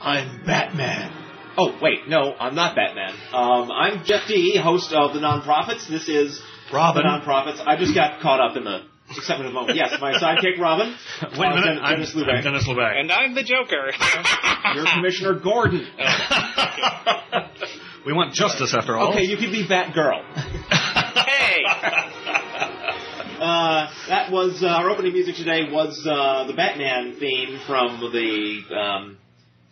I'm Batman. Oh, wait, no, I'm not Batman. I'm Jeff D., host of The Non-Profits. This is Robin. The Non-Profits. I just got caught up in the excitement of the moment. Yes, my sidekick, Robin. Wait a minute, Denis Loubet. I'm Denis Loubet. And I'm the Joker. You're Commissioner Gordon. We want justice, after all. Okay, you could be Batgirl. Hey! That was, our opening music today was the Batman theme from the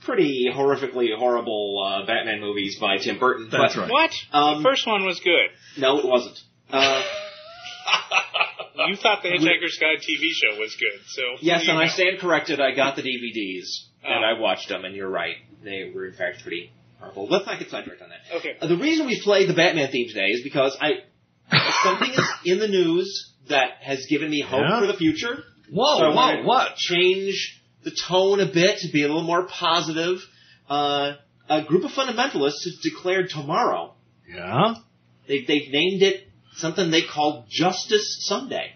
pretty horrifically horrible Batman movies by Tim Burton. That's right. What? The first one was good. No, it wasn't. You thought the Hitchhiker's Guide TV show was good, so... Yes, and I stand corrected. I got the DVDs, and I watched them, and you're right. They were, in fact, pretty horrible. Let's not get sidetracked on that. Okay. The reason we played the Batman theme today is because something is in the news that has given me hope for the future. Whoa, So I want to what? change the tone a bit to be a little more positive. A group of fundamentalists has declared tomorrow. Yeah? They've named it something they call Justice Sunday.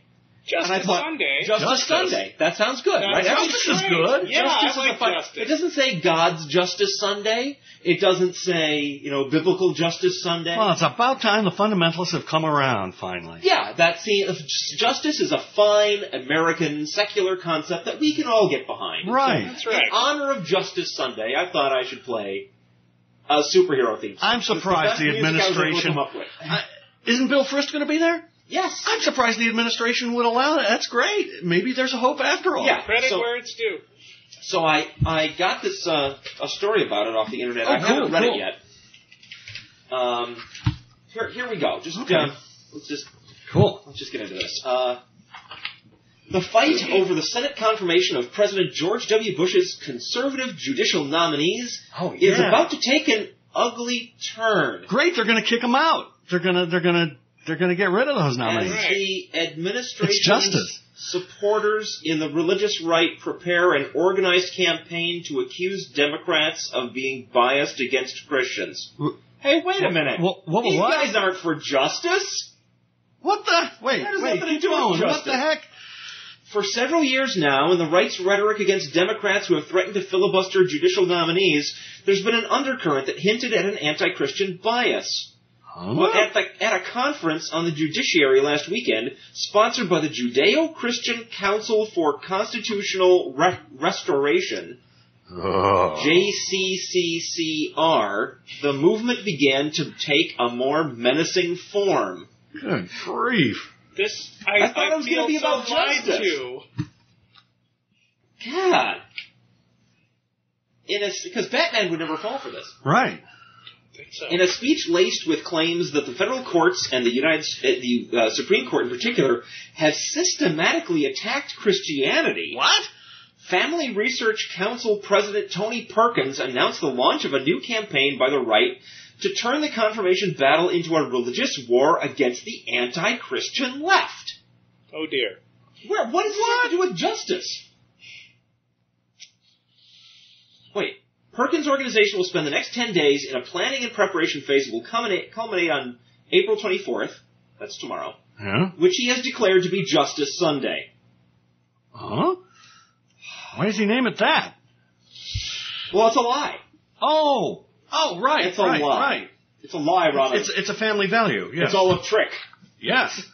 Justice Sunday? Justice Sunday. That sounds good, right? Justice is good. Yeah, Justice I like justice. It doesn't say God's Justice Sunday. It doesn't say, Biblical Justice Sunday. Well, it's about time the fundamentalists have come around, finally. Yeah, justice is a fine American secular concept that we can all get behind. Right. So, That's right. in honor of Justice Sunday, I thought I should play a superhero theme song. I'm surprised the administration... Isn't Bill Frist going to be there? Yes. I'm surprised the administration would allow it. That's great. Maybe there's a hope after all. Yeah. Credit where it's due. So I got this a story about it off the internet. I haven't read it yet. Here we go. Let's just get into this. The fight over the Senate confirmation of President George W. Bush's conservative judicial nominees is about to take an ugly turn. Great, they're going to kick them out. They're going to get rid of those nominees. As the administration's supporters in the religious right prepare an organized campaign to accuse Democrats of being biased against Christians. Hey, wait a minute. These guys aren't for justice. What the? Wait, keep going. What the heck? For several years now, in the right's rhetoric against Democrats who have threatened to filibuster judicial nominees, there's been an undercurrent that hinted at an anti-Christian bias. Well, at a conference on the judiciary last weekend, sponsored by the Judeo-Christian Council for Constitutional Restoration, JCCCR, the movement began to take a more menacing form. Good grief. I thought it was going to be about justice. God. Because Batman would never fall for this. Right. So. In a speech laced with claims that the federal courts and the Supreme Court in particular have systematically attacked Christianity. What? Family Research Council President Tony Perkins announced the launch of a new campaign by the right to turn the confirmation battle into a religious war against the anti-Christian left. Oh, dear. What does this have to do with justice? Wait. Perkins' organization will spend the next 10 days in a planning and preparation phase that will culminate on April 24th, that's tomorrow, which he has declared to be Justice Sunday. Huh? Why does he name it that? Well, it's a lie. Oh, right. It's a lie. Right. It's a lie, Robin. It's a family value, yes. It's all a trick. Yes.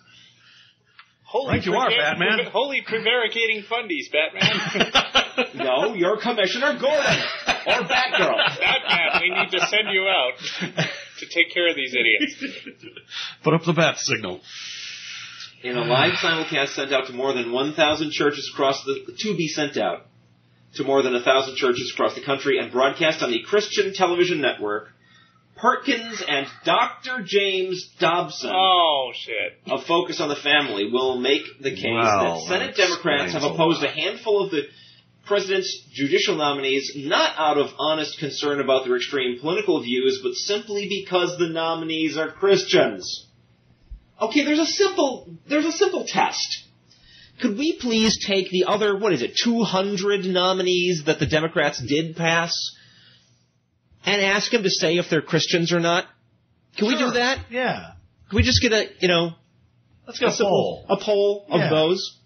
Holy you are, Batman. Holy prevaricating fundies, Batman. No, you're Commissioner Gordon. Or Batgirl. Batman, we need to send you out to take care of these idiots. Put up the bat signal. In a live simulcast sent out to more than 1,000 churches across to more than 1,000 churches across the country and broadcast on the Christian television network, Perkins and Dr. James Dobson of Focus on the Family will make the case that Senate Democrats have opposed a handful of the president's judicial nominees not out of honest concern about their extreme political views, but simply because the nominees are Christians. Okay, there's a simple test. Could we please take the other, 200 nominees that the Democrats did pass and ask them to say if they're Christians or not? Can we do that? Yeah. Can we just get let's get a poll. A poll of those?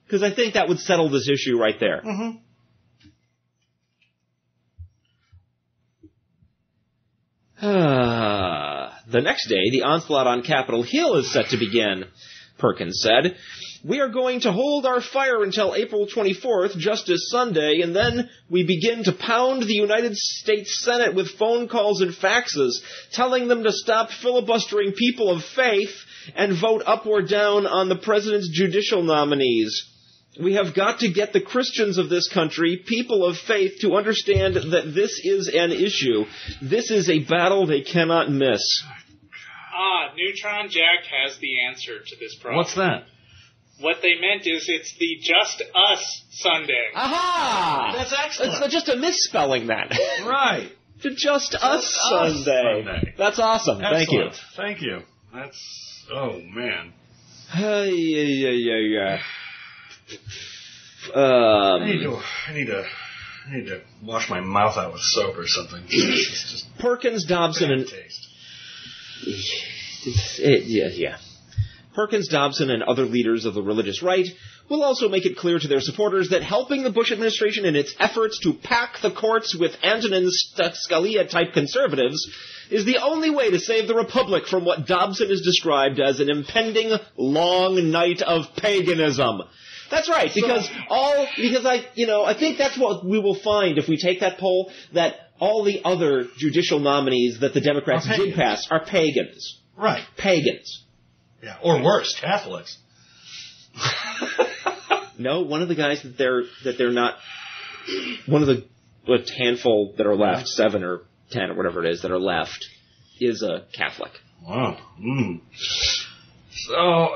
Because I think that would settle this issue right there. Mm-hmm. The next day, the onslaught on Capitol Hill is set to begin, Perkins said. We are going to hold our fire until April 24th, Justice Sunday, and then we begin to pound the United States Senate with phone calls and faxes, telling them to stop filibustering people of faith and vote up or down on the president's judicial nominees. We have got to get the Christians of this country, people of faith, to understand that this is an issue. This is a battle they cannot miss. Neutron Jack has the answer to this problem. What's that? What they meant is it's the Just Us Sunday. Aha! That's excellent. It's just a misspelling then. Right. The Just Us Sunday. That's awesome. Excellent. Thank you. Thank you. That's... Oh, man. I need to wash my mouth out with soap or something. It's just Perkins, Dobson, and... taste. Perkins, Dobson, and other leaders of the religious right will also make it clear to their supporters that helping the Bush administration in its efforts to pack the courts with Antonin Scalia-type conservatives is the only way to save the Republic from what Dobson has described as an impending long night of paganism. That's right, because I think that's what we will find if we take that poll, that all the other judicial nominees that the Democrats did pass are pagans. Right. Pagans. Yeah, or worse, Catholics. No, one of the guys that they're not, one of the handful that are left, 7 or 10 or whatever it is that are left, is a Catholic. Wow. So,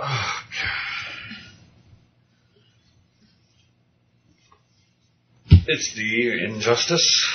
it's the injustice.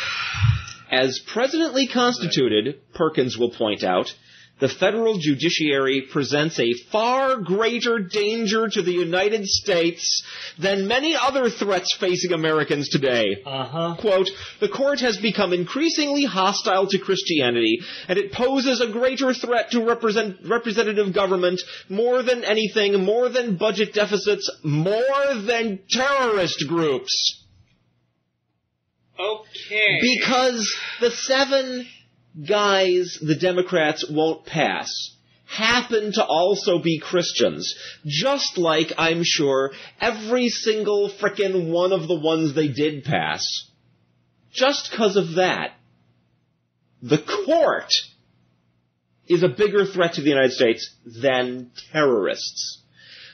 As presently constituted, Perkins will point out, the federal judiciary presents a far greater danger to the United States than many other threats facing Americans today. Quote, the court has become increasingly hostile to Christianity, and it poses a greater threat to representative government, more than anything, more than budget deficits, more than terrorist groups. Okay. Because the 7 guys the Democrats won't pass happen to also be Christians, just like, I'm sure, every single frickin' one of the ones they did pass. Just because of that, the court is a bigger threat to the United States than terrorists.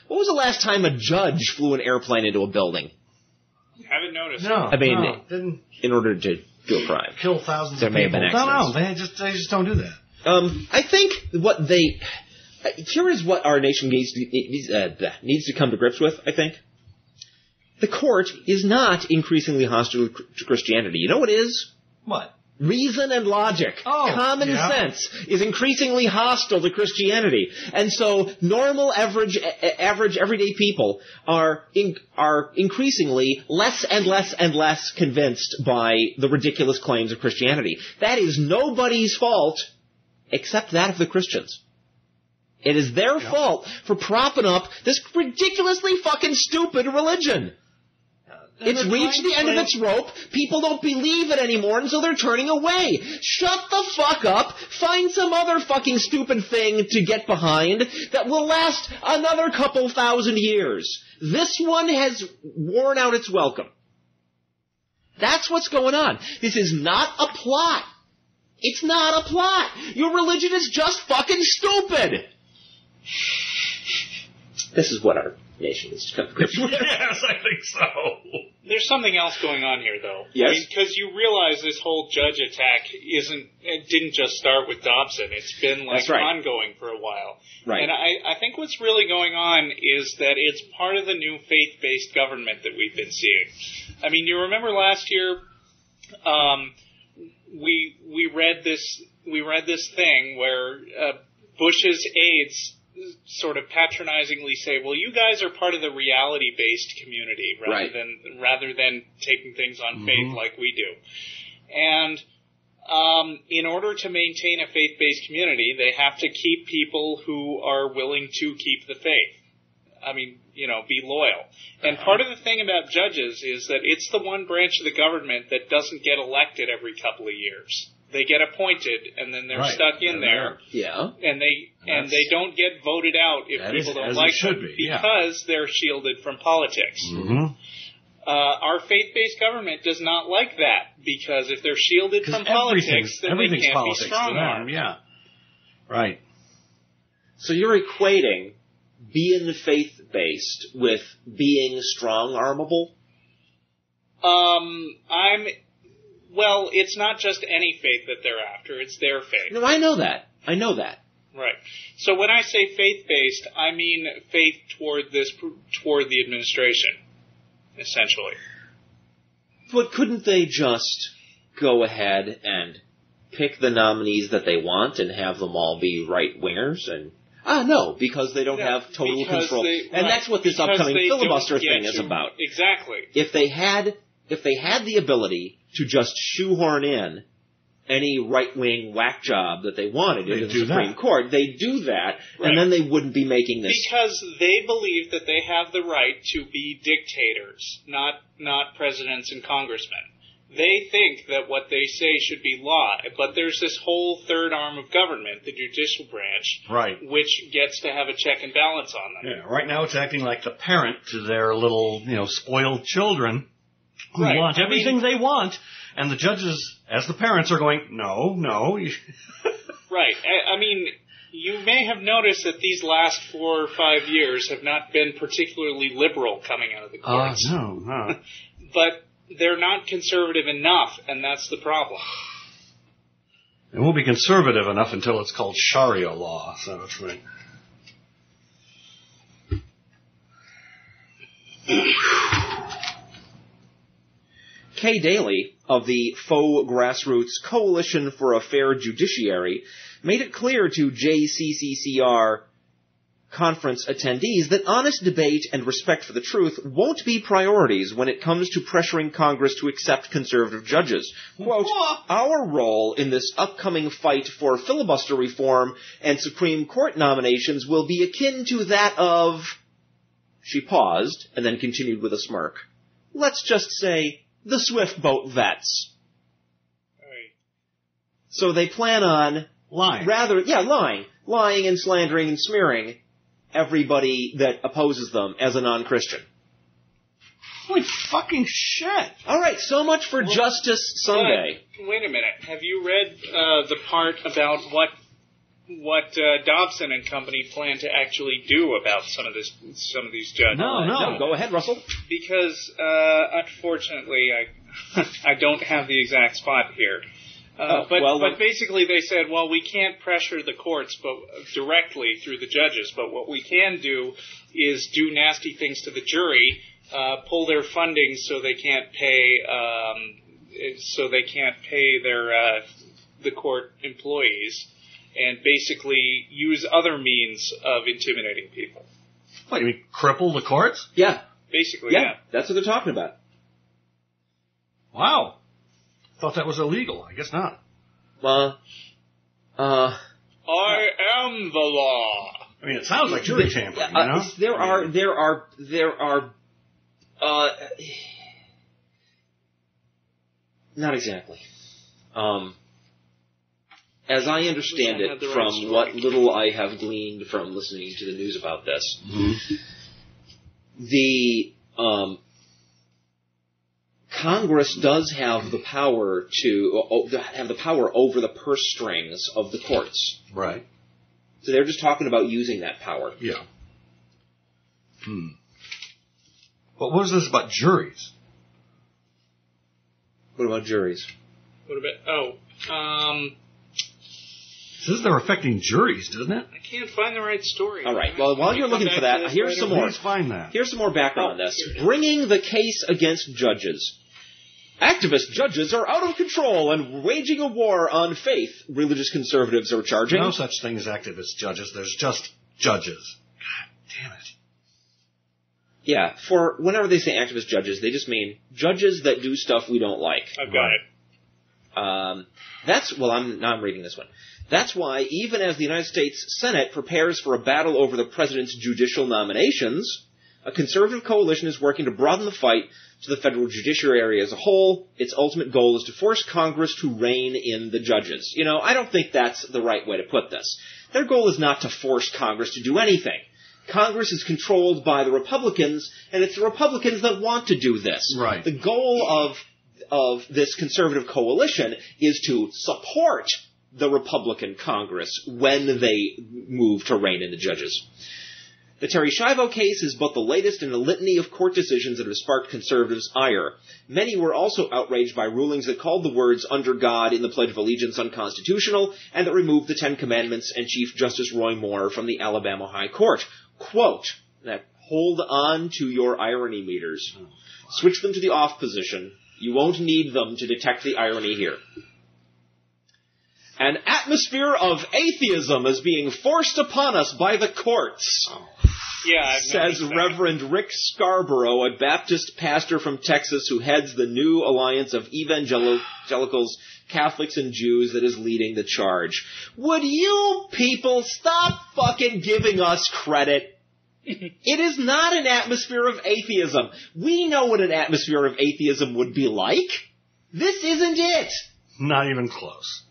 When was the last time a judge flew an airplane into a building? Haven't noticed. No, I mean, didn't in order to do a crime. kill thousands There of may people. have been accidents. No, they just don't do that. I think here is what our nation needs to come to grips with, I think. The court is not increasingly hostile to Christianity. You know what is? What? Reason and logic, common sense, is increasingly hostile to Christianity. And so normal, average, everyday people are increasingly less and less and less convinced by the ridiculous claims of Christianity. That is nobody's fault except that of the Christians. It is their fault for propping up this ridiculously fucking stupid religion. It's reached the end of its rope. People don't believe it anymore, and so they're turning away. Shut the fuck up. Find some other fucking stupid thing to get behind that will last another couple thousand years. This one has worn out its welcome. That's what's going on. This is not a plot. It's not a plot. Your religion is just fucking stupid. This is what our nation is to come to grips with. Yes, I think so. There's something else going on here, though. Yes? I mean, because you realize this whole judge attack it didn't just start with Dobson. It's been, ongoing for a while. Right. And I think what's really going on is that it's part of the new faith-based government that we've been seeing. I mean, you remember last year, we read this thing where Bush's aides sort of patronizingly say, well, you guys are part of the reality-based community rather than taking things on faith like we do. And in order to maintain a faith-based community, they have to keep people who are willing to keep the faith. I mean, be loyal. And part of the thing about judges is that it's the one branch of the government that doesn't get elected every couple of years. They get appointed, and then they're stuck in there. Yeah. And they don't get voted out if people don't like them because they're shielded from politics. Mm-hmm. Our faith-based government does not like that because if they're shielded from politics, then they can't be strong-armed. Yeah. Right. So you're equating being faith-based with being strong-armable? Well, it's not just any faith that they're after, it's their faith. No, I know that. Right. So when I say faith-based, I mean faith toward the administration, essentially. But couldn't they just go ahead and pick the nominees that they want and have them all be right-wingers? And no, because they don't have total control. And that's what this upcoming filibuster thing is about. Exactly. If they had the ability to just shoehorn in any right-wing whack job that they wanted into the Supreme Court, they'd do that, and then they wouldn't be making this. Because they believe that they have the right to be dictators, not presidents and congressmen. They think that what they say should be law, but there's this whole third arm of government, the judicial branch, which gets to have a check and balance on them. Yeah, right now it's acting like the parent to their little, spoiled children who want everything they want, and the judges, as the parents, are going, no. Right. I mean, you may have noticed that these last 4 or 5 years have not been particularly liberal coming out of the courts. No. But they're not conservative enough, and that's the problem. It won't be conservative enough until it's called Sharia law, so that's right. Kay Daly of the Faux Grassroots Coalition for a Fair Judiciary made it clear to JCCCR conference attendees that honest debate and respect for the truth won't be priorities when it comes to pressuring Congress to accept conservative judges. Quote, our role in this upcoming fight for filibuster reform and Supreme Court nominations will be akin to that of... She paused and then continued with a smirk. Let's just say... the swift boat vets. Right. So they plan on lying and slandering and smearing everybody that opposes them as a non-Christian. Holy fucking shit! All right, so much for Justice Sunday. Wait a minute. Have you read the part about what Dobson and company plan to actually do about some of these judges? No. Go ahead, Russell. Because unfortunately, I don't have the exact spot here. But basically, they said, well, we can't pressure the courts, directly through the judges. But what we can do is do nasty things to the jury, pull their funding so they can't pay the court employees. And basically use other means of intimidating people. What, you mean cripple the courts? Yeah. Basically, yeah. That's what they're talking about. Wow. Thought that was illegal. I guess not. I am the law. I mean, it sounds like jury tampering, There are not exactly. As I understand it, from what little I have gleaned from listening to the news about this, the Congress does have the power over the purse strings of the courts. Right. So they're just talking about using that power. Yeah. But what is this about juries? What about juries? It says they're affecting juries, doesn't it? I can't find the right story. All right. Well, while you're looking for that, here's some more. Please find that. Here's some more background on this. Bringing the case against judges. Activist judges are out of control and waging a war on faith, religious conservatives are charging. No such thing as activist judges. There's just judges. God damn it. Yeah, for whenever they say activist judges, they just mean judges that do stuff we don't like. I've got it. I'm reading this one. That's why, even as the United States Senate prepares for a battle over the president's judicial nominations, A conservative coalition is working to broaden the fight to the federal judiciary as a whole. Its ultimate goal is to force Congress to rein in the judges. You know, I don't think that's the right way to put this. Their goal is not to force Congress to do anything. Congress is controlled by the Republicans, and it's the Republicans that want to do this. Right. The goal of this conservative coalition is to support the Republican Congress when they move to rein in the judges. The Terry Schiavo case is but the latest in a litany of court decisions that have sparked conservatives' ire. Many were also outraged by rulings that called the words "under God" in the Pledge of Allegiance unconstitutional and that removed the Ten Commandments and Chief Justice Roy Moore from the Alabama High Court. Quote, hold on to your irony meters. Switch them to the off position. You won't need them to detect the irony here. An atmosphere of atheism is being forced upon us by the courts. Yeah, says Reverend Rick Scarborough, a Baptist pastor from Texas who heads the new alliance of evangelicals, Catholics, and Jews that is leading the charge. Would you people stop fucking giving us credit? It is not an atmosphere of atheism. We know what an atmosphere of atheism would be like. This isn't it. Not even close.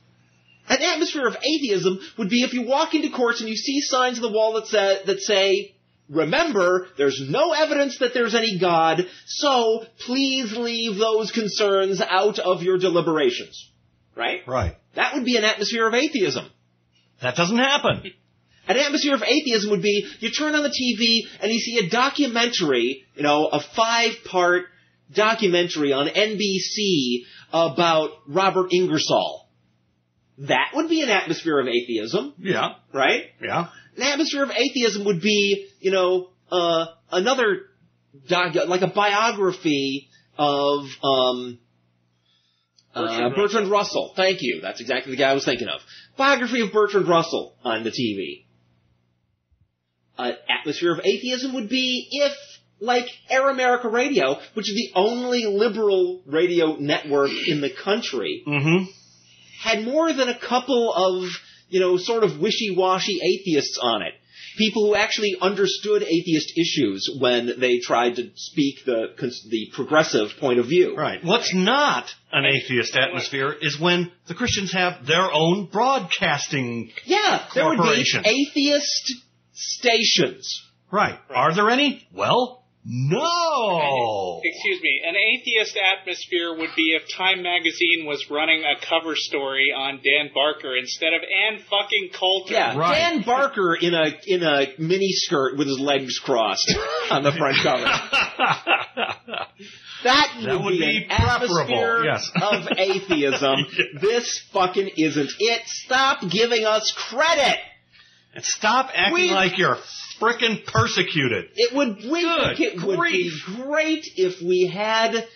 An atmosphere of atheism would be if you walk into courts and you see signs on the wall that say, remember, there's no evidence that there's any God, so please leave those concerns out of your deliberations. Right? Right. That would be an atmosphere of atheism. That doesn't happen. An atmosphere of atheism would be, you turn on the TV and you see a documentary, a 5-part documentary on NBC about Robert Ingersoll. That would be an atmosphere of atheism. Yeah. Right? Yeah. An atmosphere of atheism would be, another like a biography of Bertrand Russell. Thank you. That's exactly the guy I was thinking of. Biography of Bertrand Russell on the TV. An atmosphere of atheism would be if, like Air America Radio, which is the only liberal radio network in the country, had more than a couple of, sort of wishy-washy atheists on it. People who actually understood atheist issues when they tried to speak the progressive point of view. Right. What's not an atheist atmosphere is when the Christians have their own broadcasting there would be corporation. atheist stations. Right. Are there any? Well, no! Excuse me. An atheist atmosphere would be if Time Magazine was running a cover story on Dan Barker instead of Ann fucking Coulter. Yeah, right. Dan Barker in a mini skirt with his legs crossed on the front cover. That would be an atmosphere of atheism. This fucking isn't it. Stop giving us credit. And stop acting like you're frickin' persecuted. It would be great if we had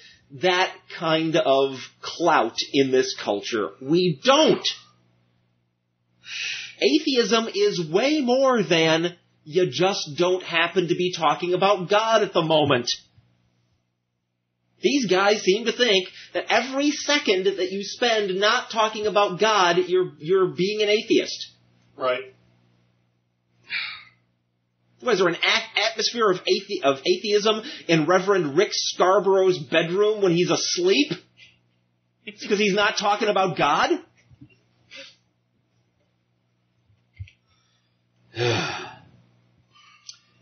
that kind of clout in this culture. We don't. Atheism is way more than you just don't happen to be talking about God at the moment. These guys seem to think that every second that you spend not talking about God, you're being an atheist. Right. Was there an atmosphere of atheism in Reverend Rick Scarborough's bedroom when he's asleep? It's because he's not talking about God?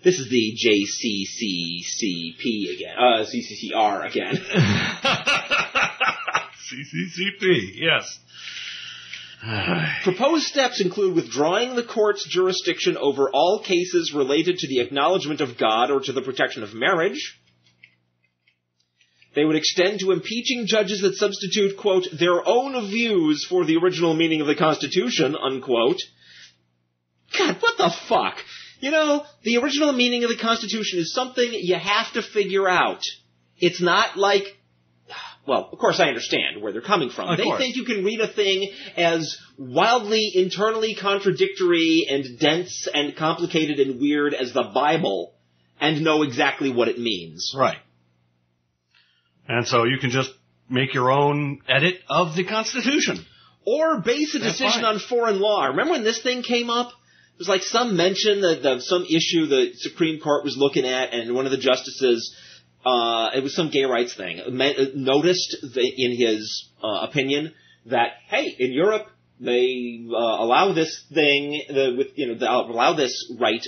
This is the JCCCP again. CCCR again. CCCP, yes. Proposed steps include withdrawing the court's jurisdiction over all cases related to the acknowledgement of God or to the protection of marriage. They would extend to impeaching judges that substitute, quote, their own views for the original meaning of the Constitution, unquote. God, what the fuck? The original meaning of the Constitution is something you have to figure out. It's not like... Well, of course I understand where they're coming from. They think you can read a thing as wildly internally contradictory and dense and complicated and weird as the Bible and know exactly what it means. Right. And so you can just make your own edit of the Constitution. Or base a decision on foreign law. Remember when this thing came up? was like some mention that some issue the Supreme Court was looking at, and one of the justices, it was some gay rights thing, noticed in his opinion that, hey, in Europe, they allow this thing, allow this right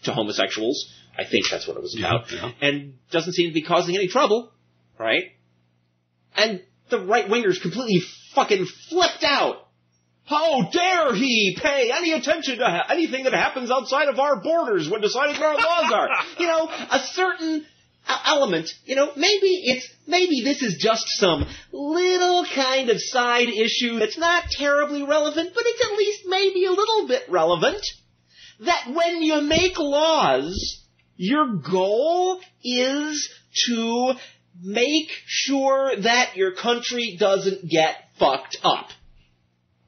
to homosexuals. I think that's what it was about. Yeah. And doesn't seem to be causing any trouble, right? And the right-wingers completely fucking flipped out. How dare he pay any attention to anything that happens outside of our borders when deciding what our laws are? A certain element, maybe this is just some little kind of side issue that's not terribly relevant, but it's at least maybe a little bit relevant, that when you make laws, your goal is to make sure that your country doesn't get fucked up.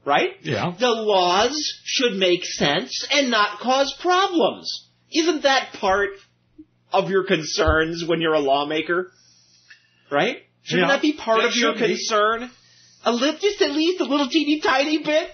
Right? Yeah. The laws should make sense and not cause problems. Isn't that part of your concerns when you're a lawmaker? Right? Shouldn't that be part of your concern? Just at least a little teeny tiny bit?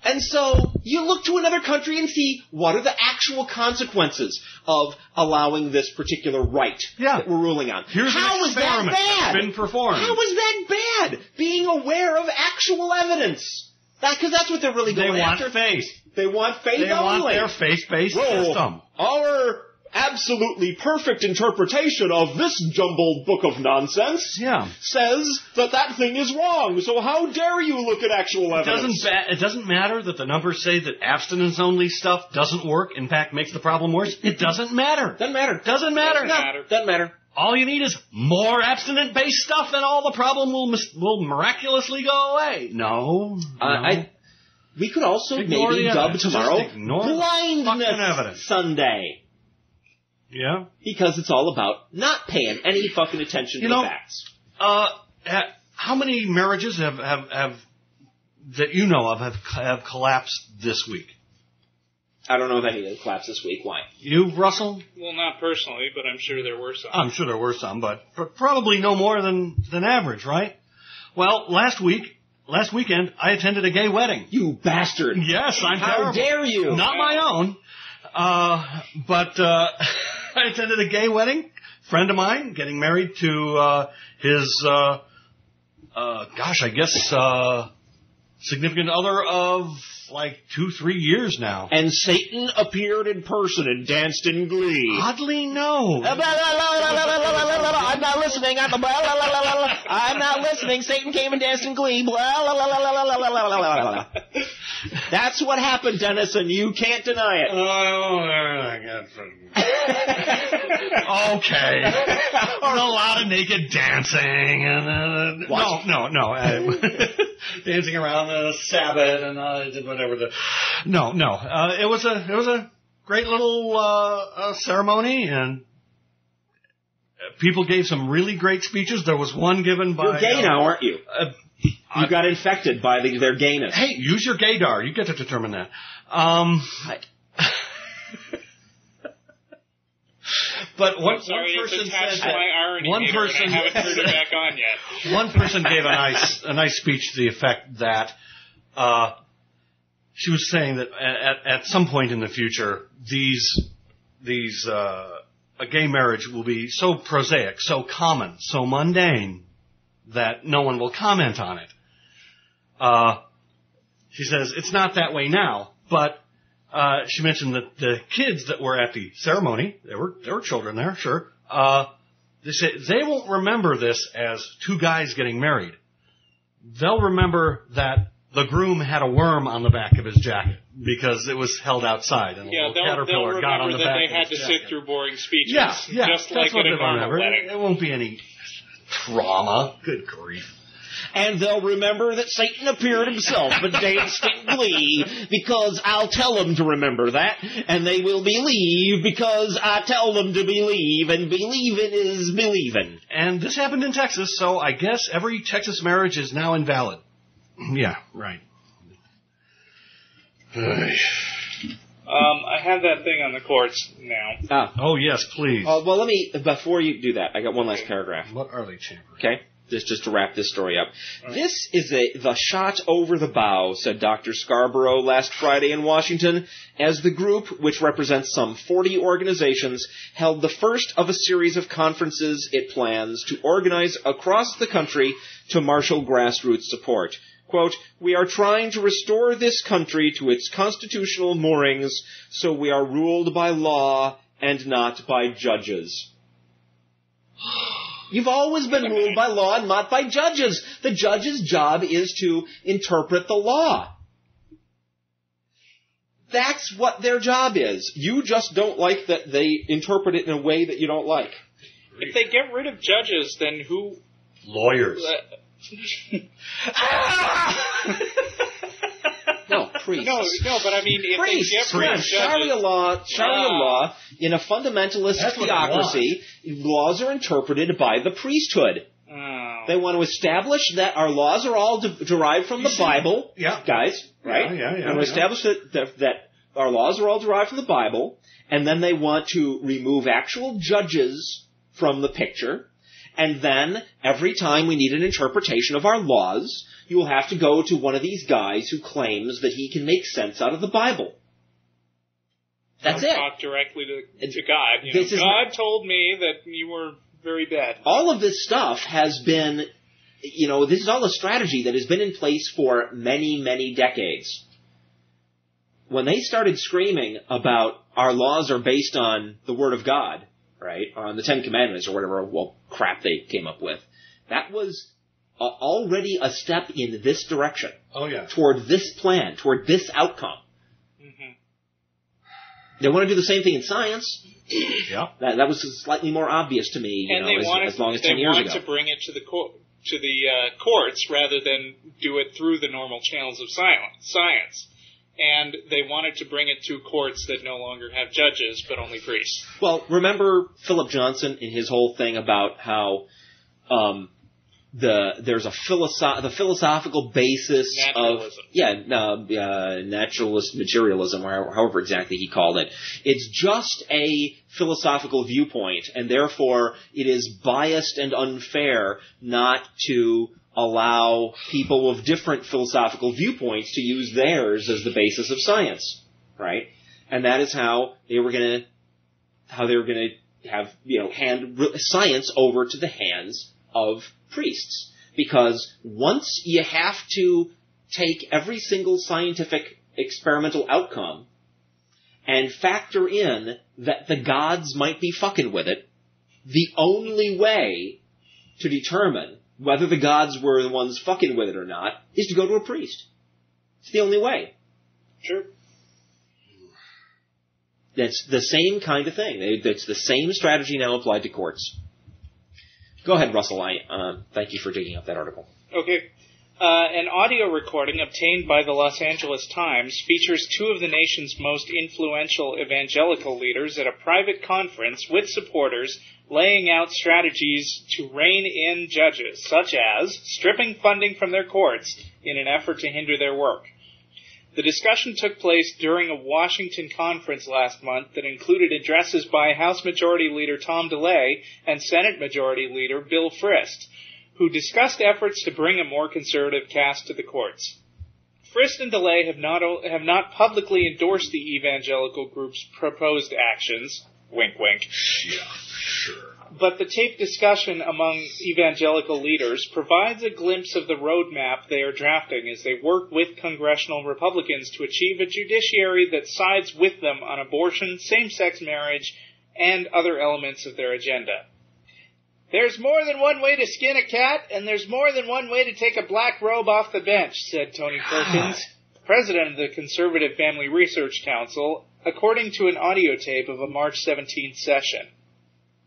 And so you look to another country and see what are the actual consequences of allowing this particular right that we're ruling on. Here's an experiment that's been performed. How is that bad? Being aware of actual evidence. Because that's what they're really going after. They want faith. They want their faith-based system. Our absolutely perfect interpretation of this jumbled book of nonsense says that thing is wrong. So how dare you look at actual evidence? It doesn't matter that the numbers say that abstinence-only stuff doesn't work, in fact makes the problem worse. It doesn't matter. Doesn't matter. Doesn't matter. Doesn't matter. All you need is more abstinent-based stuff, and all the problem will miraculously go away. No. We could also maybe dub tomorrow Blindness Sunday. Yeah. Because it's all about not paying any fucking attention to the facts. How many marriages have that you know of have collapsed this week? I don't know of any that collapsed this week. Why? You, Russell? Well, not personally, but I'm sure there were some. I'm sure there were some, but probably no more than average, right? Well, last weekend, I attended a gay wedding. You bastard! Yes, I'm terrible. How dare you? Not my own, but I attended a gay wedding. Friend of mine getting married to his, significant other of like 2-3 years now. And Satan appeared in person and danced in glee. Oddly, no. I'm not listening. I'm not listening. Satan came and danced in glee. That's what happened, Dennis, and you can't deny it. Okay. There's a lot of naked dancing and no. Dancing around the Sabbath and whatever. It was a great little ceremony, and people gave some really great speeches. There was one given by... You're gay now, aren't you? You got infected by their gayness. Hey, use your gaydar. You get to determine that. But one person said my irony I haven't turned it back on yet. One person gave a nice speech to the effect that she was saying that at some point in the future, a gay marriage will be so prosaic, so common, so mundane that no one will comment on it. She says it's not that way now, but she mentioned that the kids that were at the ceremony, there were children there, sure. They say they won't remember this as two guys getting married. They'll remember that the groom had a worm on the back of his jacket because it was held outside, and a little caterpillar got on the back of his jacket. They'll remember that they had to sit through boring speeches, just like at a normal wedding. It won't be any trauma. Good grief. And they'll remember that Satan appeared himself and danced in glee, because I'll tell them to remember that, and they will believe because I tell them to believe, and believing is believing. And this happened in Texas, so I guess every Texas marriage is now invalid. Yeah, right. I have that thing on the courts now. Oh, yes, please. Well, let me, before you do that, I got one last paragraph. What are they, Chamber? Okay. just to wrap this story up. Right. This is the shot over the bow, said Dr. Scarborough last Friday in Washington, as the group, which represents some 40 organizations, held the first of a series of conferences it plans to organize across the country to marshal grassroots support. Quote, "We are trying to restore this country to its constitutional moorings, so we are ruled by law and not by judges." You've always been ruled by law and not by judges. The judge's job is to interpret the law. That's what their job is. You just don't like that they interpret it in a way that you don't like. If they get rid of judges, then who? Lawyers. No, priests. No, but I mean, if priests, they get rid of judges... Sharia law, in a fundamentalist theocracy, laws are interpreted by the priesthood. Oh. They want to establish that our laws are all derived from the Bible, guys, right? Yeah. They want to establish that our laws are all derived from the Bible, and then they want to remove actual judges from the picture, and then every time we need an interpretation of our laws, you will have to go to one of these guys who claims that he can make sense out of the Bible. That's it. Talk directly to God. God told me that you were very bad. All of this stuff has been, this is all a strategy that has been in place for many, many decades. When they started screaming about our laws are based on the Word of God, right, or on the Ten Commandments or whatever crap they came up with, that was already a step in this direction. Oh, yeah. Toward this plan, toward this outcome. Mm-hmm. They want to do the same thing in science. Yeah. That was slightly more obvious to me, as long as 10 years ago. They wanted to bring it to the courts rather than do it through the normal channels of science. And they wanted to bring it to courts that no longer have judges, but only priests. Well, remember Philip Johnson in his whole thing about how there's the philosophical basis naturalism. Naturalist materialism, or however exactly he called it. It's just a philosophical viewpoint, and therefore it is biased and unfair not to allow people of different philosophical viewpoints to use theirs as the basis of science, right? And that is how they were going to have hand science over to the hands of priests, because once you have to take every single scientific experimental outcome and factor in that the gods might be fucking with it, the only way to determine whether the gods were the ones fucking with it or not is to go to a priest. It's the only way. Sure. That's the same kind of thing. It's the same strategy now applied to courts. Go ahead, Russell. Thank you for digging up that article. Okay. An audio recording obtained by the Los Angeles Times features two of the nation's most influential evangelical leaders at a private conference with supporters laying out strategies to rein in judges, such as stripping funding from their courts in an effort to hinder their work. The discussion took place during a Washington conference last month that included addresses by House Majority Leader Tom DeLay and Senate Majority Leader Bill Frist, who discussed efforts to bring a more conservative cast to the courts. Frist and DeLay have not publicly endorsed the evangelical group's proposed actions. Wink, wink. Yeah, sure. But the taped discussion among evangelical leaders provides a glimpse of the roadmap they are drafting as they work with congressional Republicans to achieve a judiciary that sides with them on abortion, same-sex marriage, and other elements of their agenda. There's more than one way to skin a cat, and there's more than one way to take a black robe off the bench, said Tony Perkins, president of the Conservative Family Research Council, according to an audio tape of a March 17th session.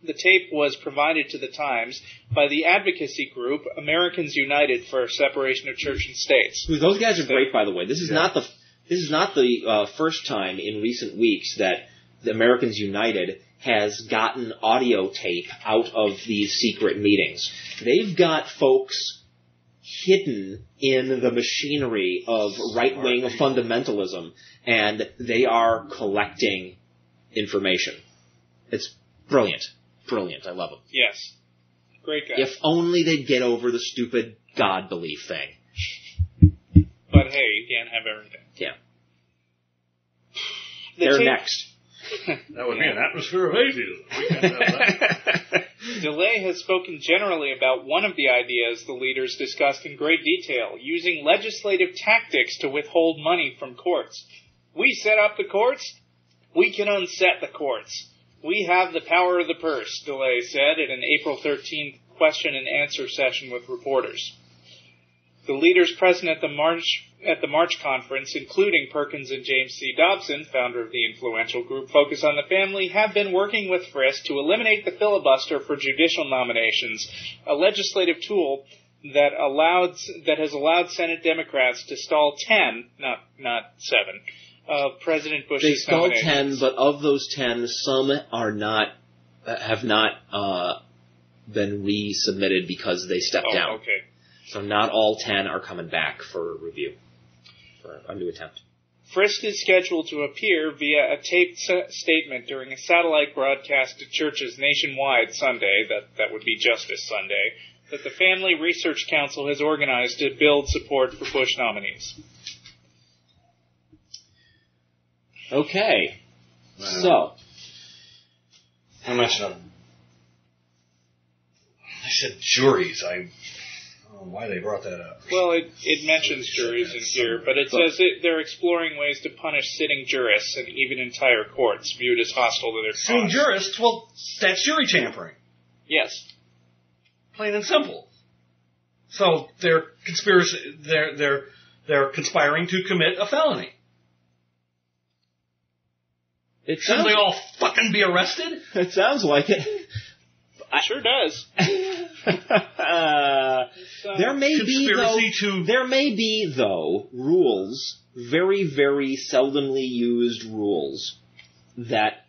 The tape was provided to the Times by the advocacy group Americans United for Separation of Church and States. Those guys are great, by the way. This is not the first time in recent weeks that the Americans United has gotten audio tape out of these secret meetings. They've got folks hidden in the machinery of right-wing fundamentalism, and they are collecting information. It's brilliant. Brilliant. I love them. Yes. Great guy. If only they'd get over the stupid God belief thing. But hey, you can't have everything. Yeah. They're next. That would be an atmosphere of atheism. We can't have that. DeLay has spoken generally about one of the ideas the leaders discussed in great detail, using legislative tactics to withhold money from courts. We set up the courts. We can unset the courts. We have the power of the purse, DeLay said at an April 13th question and answer session with reporters. The leaders present at the March conference, including Perkins and James C. Dobson, founder of the influential group Focus on the Family, have been working with Frist to eliminate the filibuster for judicial nominations, a legislative tool that has allowed Senate Democrats to stall 10, not 7, of President Bush's nominations. They stalled 10, but of those 10, some have not been resubmitted because they stepped down. Okay. So not all 10 are coming back for review, for a new attempt. Frist is scheduled to appear via a taped statement during a satellite broadcast to churches nationwide Sunday, that would be Justice Sunday, that the Family Research Council has organized to build support for Bush nominees. Okay. So. I mentioned I said juries. I don't know why they brought that up. Well, it mentions juries in here, but it says they're exploring ways to punish sitting jurists and even entire courts viewed as hostile to their cause. Sitting jurists? Well, that's jury tampering. Yes. Plain and simple. So they're conspiring to commit a felony. Shouldn't they all fucking be arrested? It sounds like it. It sure does. There may be, though, rules, very, very seldomly used rules, that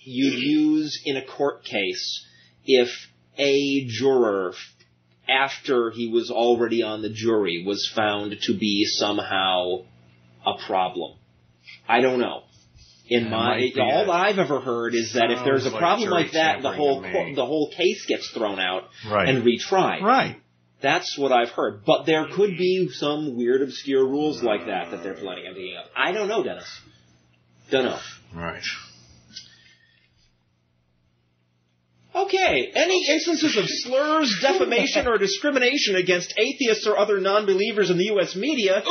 you'd use in a court case if a juror, after he was already on the jury, was found to be somehow a problem. I don't know. All I've ever heard is that if there's a problem like that, the whole case gets thrown out and retried. Right. That's what I've heard. But there could be some weird, obscure rules like that they're planning on digging up. I don't know, Dennis. Don't know. Right. Okay. Any instances of slurs, defamation, or discrimination against atheists or other non-believers in the U.S. media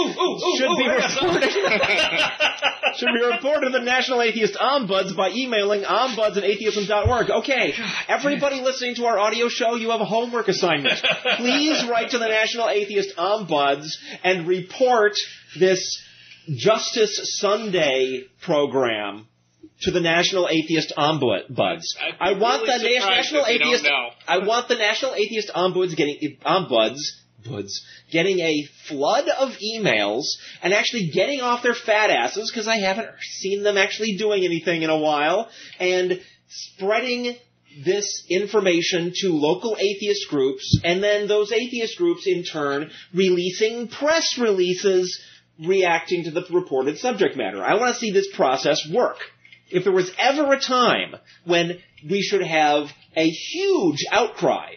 should be reported to the National Atheist Ombuds by emailing ombuds@atheism.org. Okay, everybody listening to our audio show, you have a homework assignment. Please write to the National Atheist Ombuds and report this Justice Sunday program to the National Atheist Ombuds. I want the National Atheist Ombuds getting a flood of emails and actually getting off their fat asses, because I haven't seen them actually doing anything in a while, and spreading this information to local atheist groups, and then those atheist groups in turn releasing press releases reacting to the reported subject matter. I want to see this process work. If there was ever a time when we should have a huge outcry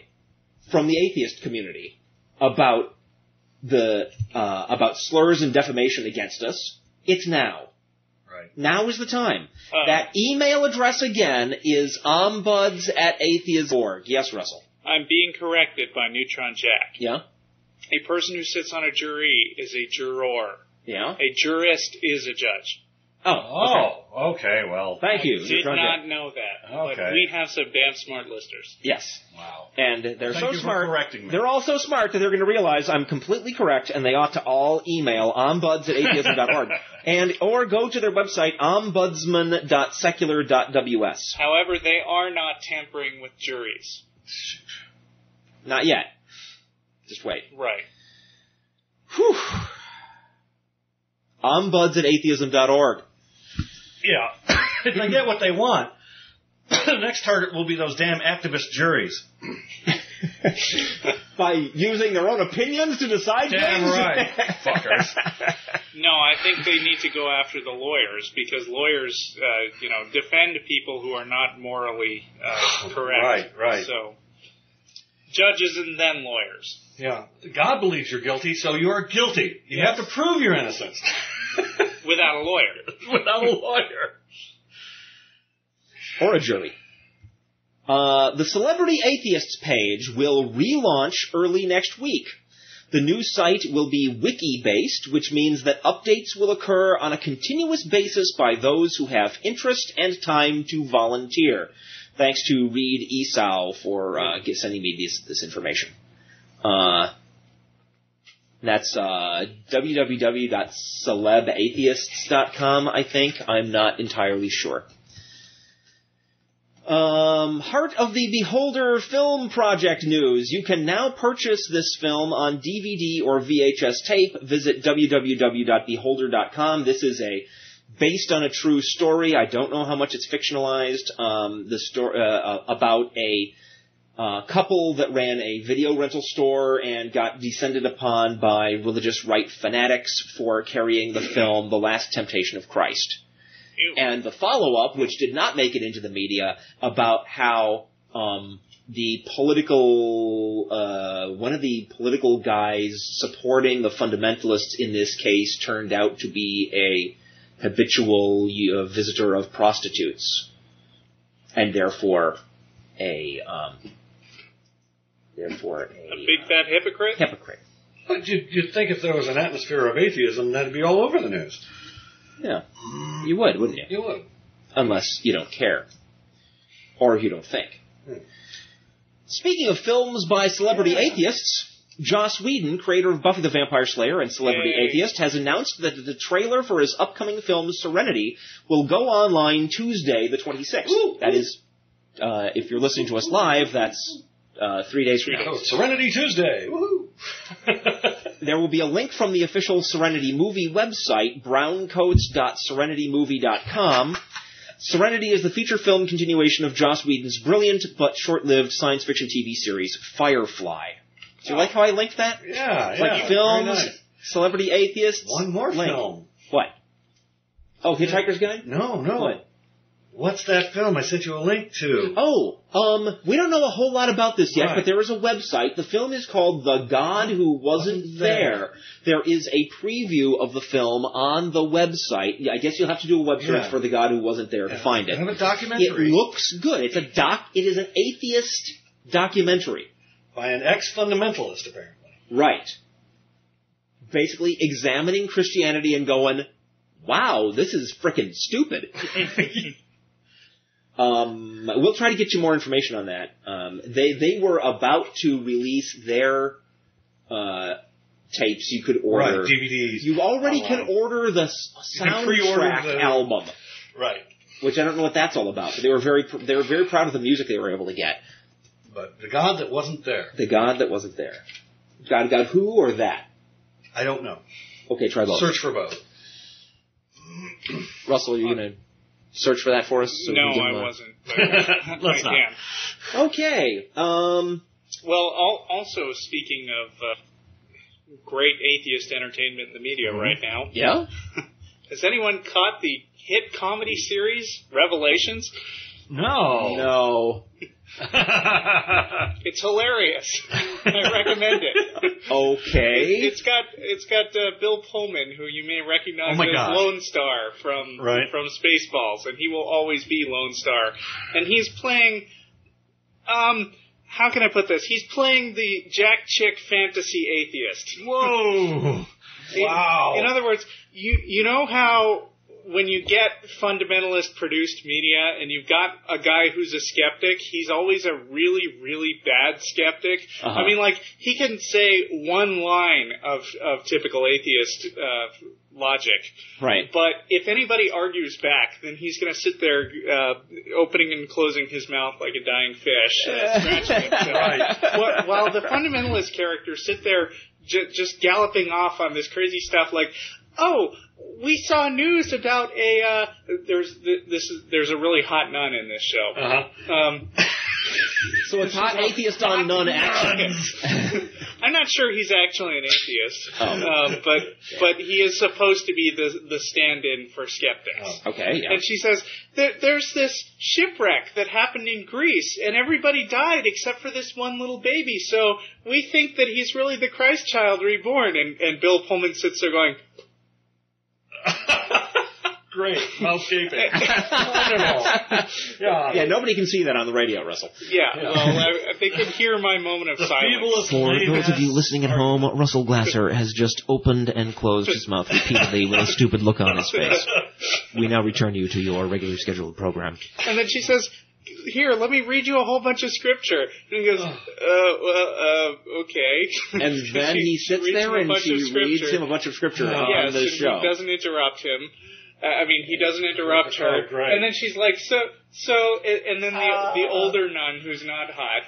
from the atheist community about slurs and defamation against us, it's now. Right. Now is the time. That email address again is ombuds@atheism.org. Yes, Russell. I'm being corrected by Neutron Jack. Yeah? A person who sits on a jury is a juror. Yeah? A jurist is a judge. Oh, okay, well. Thank you. I did not know that. Okay. But we have some damn smart listeners. Yes. Wow. And they're Thank so you smart. For correcting me. They're all so smart that they're going to realize I'm completely correct, and they ought to all email ombuds@atheism.org or go to their website ombudsman.secular.ws. However, they are not tampering with juries. Not yet. Just wait. Right. Whew. Ombuds@atheism.org. Yeah. If they get what they want, the next target will be those damn activist juries. By using their own opinions to decide Damn things? right. Fuckers. No, I think they need to go after the lawyers, because lawyers, defend people who are not morally correct. Right. So. judges and then lawyers. Yeah. God believes you're guilty, so you are guilty. You have to prove your innocence. Without a lawyer. Without a lawyer. Or a jury. The Celebrity Atheists page will relaunch early next week. The new site will be wiki-based, which means that updates will occur on a continuous basis by those who have interest and time to volunteer. Thanks to Reed Esau for sending me this information. That's www.celebatheists.com, I think. I'm not entirely sure. Heart of the Beholder film project news. You can now purchase this film on DVD or VHS tape. Visit www.beholder.com. This is based on a true story. I don't know how much it's fictionalized. The story about a couple that ran a video rental store and got descended upon by religious right fanatics for carrying the film The Last Temptation of Christ. And the follow-up, which did not make it into the media, about how the political one of the political guys supporting the fundamentalists in this case turned out to be a habitual visitor of prostitutes, and therefore a big fat hypocrite. Hypocrite. But you'd think if there was an atmosphere of atheism, that'd be all over the news. Yeah, you would, wouldn't you? You would. Unless you don't care. Or you don't think. Speaking of films by celebrity atheists, Joss Whedon, creator of Buffy the Vampire Slayer and celebrity atheist, has announced that the trailer for his upcoming film Serenity will go online Tuesday the 26th. Ooh, that is, if you're listening to us live, that's 3 days from now. Serenity Tuesday! Woohoo! There will be a link from the official Serenity movie website, browncoats.serenitymovie.com. Serenity is the feature film continuation of Joss Whedon's brilliant but short-lived science fiction TV series, Firefly. Do you like how I linked that? Yeah, like films, nice. Celebrity atheists. One more film. What? Oh, Hitchhiker's Guide? No. What? What's that film I sent you a link to? Oh, we don't know a whole lot about this yet, but there is a website. The film is called The God Who Wasn't There. There is a preview of the film on the website. I guess you'll have to do a web search for The God Who Wasn't There to find it. Kind of a documentary. It looks good. It is an atheist documentary. By an ex-fundamentalist, apparently. Right. Basically examining Christianity and going, wow, this is frickin' stupid. We'll try to get you more information on that. They were about to release their tapes. You could order. Right, DVDs. You already can order the soundtrack album. Right. Which I don't know what that's all about. But they were very proud of the music they were able to get. But the God that wasn't there. The God that wasn't there. God who or that? I don't know. Okay, try both. Search for both. Russell, are you going to search for that for us? So no, I wasn't. Let's not. Okay. Well, also speaking of great atheist entertainment in the media right now. Yeah? Has anyone caught the hit comedy series Revelations? No. It's hilarious. I recommend it. Okay. It's got Bill Pullman, who you may recognize as Lone Star from Spaceballs, and he will always be Lone Star. And he's playing, how can I put this? He's playing the Jack Chick fantasy atheist. Whoa! Wow. In other words, you know how when you get fundamentalist produced media and you've got a guy who's a skeptic, he's always a really, really bad skeptic. I mean, like, he can say one line of typical atheist logic. Right. But if anybody argues back, then he's going to sit there opening and closing his mouth like a dying fish, scratching himself. Right. While the fundamentalist characters sit there just galloping off on this crazy stuff like, oh, we saw news about there's a really hot nun in this show. So it's hot atheist on nun action. I'm not sure he's actually an atheist, but he is supposed to be the stand-in for skeptics. Okay, yeah. And she says, there's this shipwreck that happened in Greece, and everybody died except for this one little baby, so we think that he's really the Christ child reborn. And Bill Pullman sits there going... Great. Mouth gaping. Wonderful. Yeah, nobody can see that on the radio, Russell. Yeah. Well, they can hear my moment of silence. For those of you listening at home, Russell Glasser has just opened and closed his mouth repeatedly with a stupid look on his face. We now return you to your regularly scheduled program. And then she says, here, let me read you a whole bunch of scripture. And he goes, okay. And then he sits there and she reads him a bunch of scripture on the show. He doesn't interrupt him. He doesn't interrupt her. Right. And then she's like, and then the older nun, who's not hot,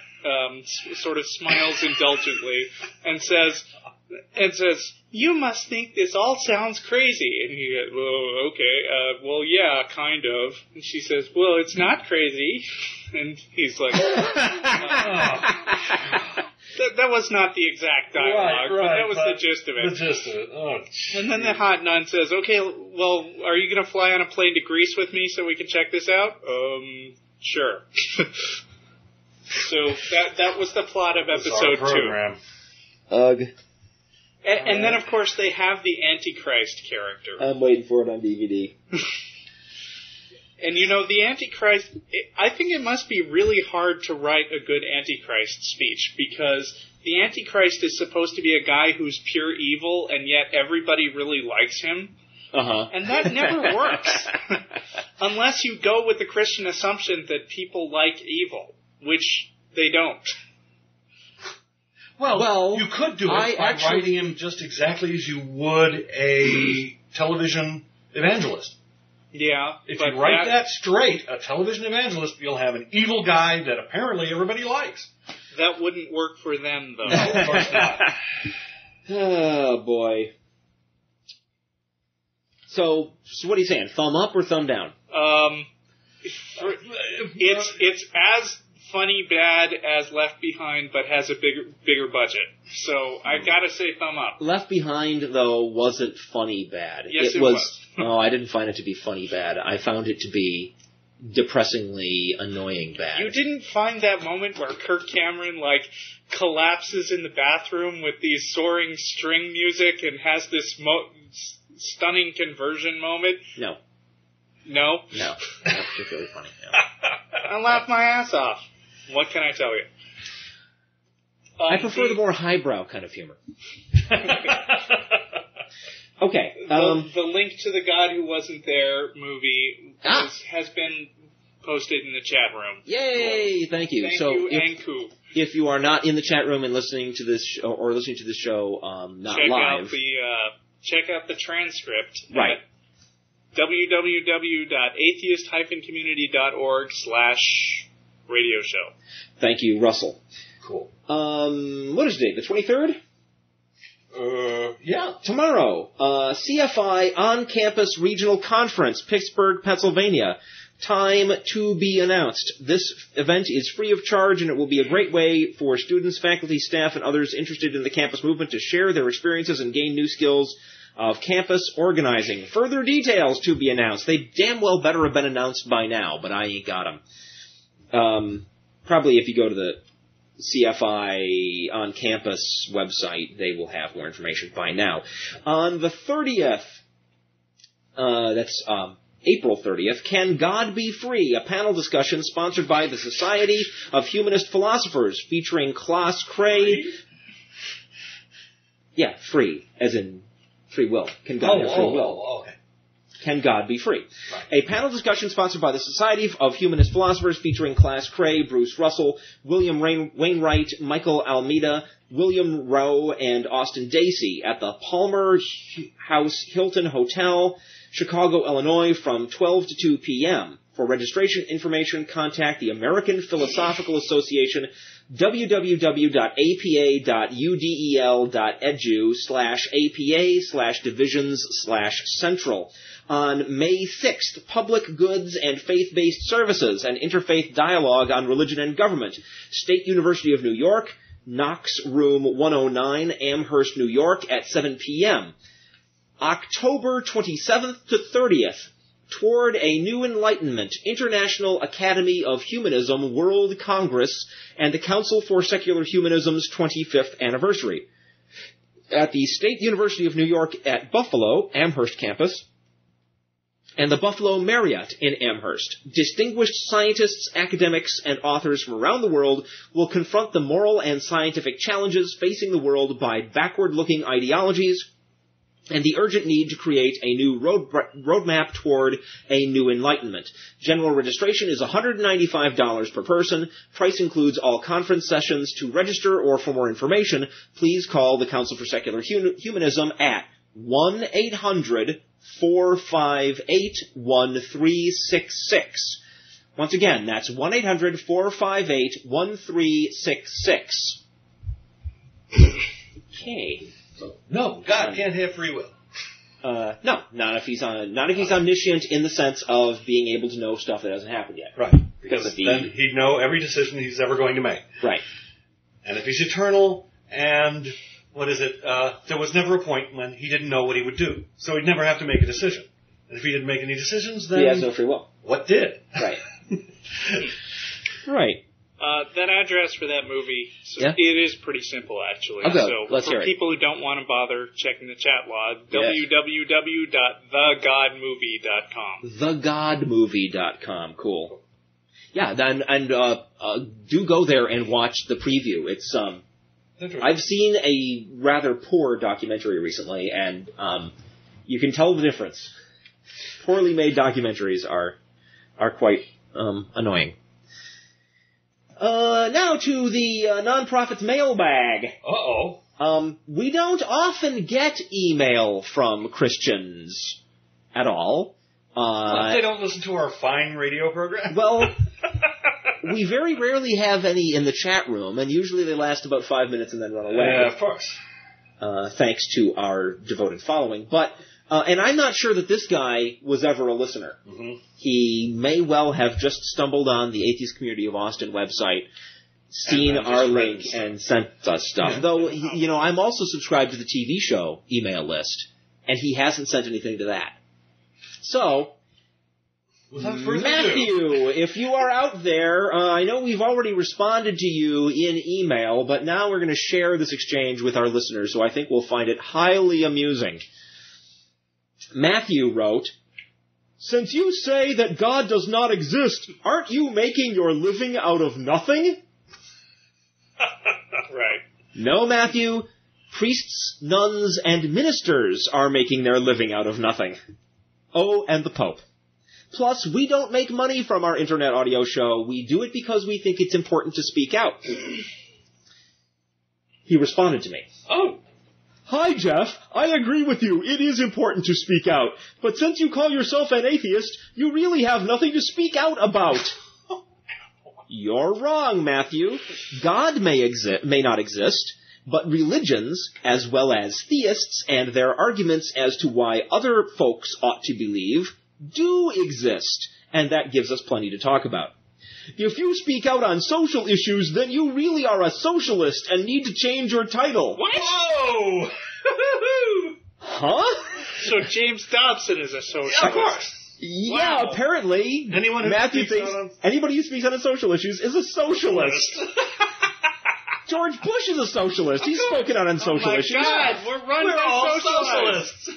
sort of smiles indulgently and says, you must think this all sounds crazy. And he goes, well, okay, well, yeah, kind of. And she says, well, it's not crazy. And he's like, that was not the exact dialogue, but that was the gist of it. The gist of it. Oh, and then the hot nun says, okay, well, are you going to fly on a plane to Greece with me so we can check this out? Sure. So that was the plot of episode 2. Ugh. And then, of course, they have the Antichrist character. I'm waiting for it on DVD. And, the Antichrist, I think it must be really hard to write a good Antichrist speech, because the Antichrist is supposed to be a guy who's pure evil, and yet everybody really likes him. Uh-huh. And that never works. Unless you go with the Christian assumption that people like evil, which they don't. Well, you could do it by writing him just exactly as you would a television evangelist. Yeah. If you write that straight, a television evangelist, you'll have an evil guy that apparently everybody likes. That wouldn't work for them, though. No, of course not. Oh, boy. So what are you saying? Thumb up or thumb down? It's as funny bad as Left Behind, but has a bigger budget. So I gotta say thumb up. Left Behind, though, wasn't funny bad. Yes, it was. No, I didn't find it to be funny bad. I found it to be depressingly annoying bad. You didn't find that moment where Kirk Cameron, collapses in the bathroom with these soaring string music and has this stunning conversion moment? No. No? No. Not particularly funny. No. I laughed my ass off. What can I tell you? I prefer the more highbrow kind of humor. Okay. The link to the God Who Wasn't There movie has been posted in the chat room. Yay! Thank you. Thank you, Anku. If you are not in the chat room and listening to this show, not live, check out the transcript. Right. www.atheistcommunity.org/radio show. Thank you, Russell. Cool. What is the date? The 23rd? Yeah. Tomorrow, CFI On-Campus Regional Conference, Pittsburgh, Pennsylvania. Time to be announced. This event is free of charge, and it will be a great way for students, faculty, staff, and others interested in the campus movement to share their experiences and gain new skills of campus organizing. Further details to be announced. They damn well better have been announced by now, but I ain't got them. Probably if you go to the CFI on campus website, they will have more information by now. On the 30th, that's April 30th, Can God Be Free? A panel discussion sponsored by the Society of Humanist Philosophers featuring Klaus Cray. Yeah, free, as in free will. Can God have free will? Okay. Can God Be Free? Right. A panel discussion sponsored by the Society of Humanist Philosophers featuring Klaus Cray, Bruce Russell, William Wainwright, Michael Almeida, William Rowe, and Austin Dacey at the Palmer House Hilton Hotel, Chicago, Illinois, from 12 to 2 p.m. For registration information, contact the American Philosophical Association, www.apa.udell.edu/apa/divisions/central. On May 6th, Public Goods and Faith-Based Services, an interfaith dialogue on religion and government. State University of New York, Knox Room 109, Amherst, New York, at 7 p.m. October 27th to 30th, Toward a New Enlightenment, International Academy of Humanism World Congress and the Council for Secular Humanism's 25th anniversary. At the State University of New York at Buffalo, Amherst campus, and the Buffalo Marriott in Amherst. Distinguished scientists, academics, and authors from around the world will confront the moral and scientific challenges facing the world by backward-looking ideologies and the urgent need to create a new roadmap toward a new enlightenment. General registration is $195 per person. Price includes all conference sessions. To register or for more information, please call the Council for Secular Humanism at 1-800-458-1366. Once again, that's 1-800-458-1366. Okay. No, God can't have free will. No, not if he's omniscient in the sense of being able to know stuff that hasn't happened yet. Right. Because then he'd know every decision he's ever going to make. Right. And if he's eternal and, there was never a point when he didn't know what he would do. So he'd never have to make a decision. And if he didn't make any decisions, then... he has no free will. What did? Right. Right. That address for that movie, it is pretty simple, actually. Okay, so let's hear for it. people who don't want to bother checking the chat log, Yes. www.thegodmovie.com. Thegodmovie.com. Cool. Yeah, and do go there and watch the preview. It's I've seen a rather poor documentary recently, and you can tell the difference. Poorly made documentaries are quite annoying. Now to the nonprofit's mailbag. Uh-oh. We don't often get email from Christians at all. They don't listen to our fine radio program? Well, we very rarely have any in the chat room, and usually they last about 5 minutes and then run away. Yeah, of course. Thanks to our devoted following. But and I'm not sure that this guy was ever a listener. Mm-hmm. He may well have just stumbled on the Atheist Community of Austin website, seen our link, and sent us stuff. Yeah. Though, I'm also subscribed to the TV show email list, and he hasn't sent anything to that. So, Matthew, if you are out there, I know we've already responded to you in email, but now we're going to share this exchange with our listeners, so I think we'll find it highly amusing. Matthew wrote, "Since you say that God does not exist, aren't you making your living out of nothing?" Right. No, Matthew. Priests, nuns, and ministers are making their living out of nothing. Oh, and the Pope. Plus, we don't make money from our internet audio show. We do it because we think it's important to speak out. He responded to me. Oh. "Hi, Jeff. I agree with you. It is important to speak out. But since you call yourself an atheist, you really have nothing to speak out about." You're wrong, Matthew. God may not exist, but religions, as well as theists and their arguments as to why other folks ought to believe, do exist, and that gives us plenty to talk about. If you speak out on social issues, then you really are a socialist and need to change your title. What? Whoa! Huh? So James Dobson is a socialist. Yeah, of course. Yeah, Wow. Apparently, Anyone who Matthew speaks thinks anybody who speaks on social issues is a socialist. George Bush is a socialist. He's spoken out on social issues. Oh my God, we're run We're by all socialists.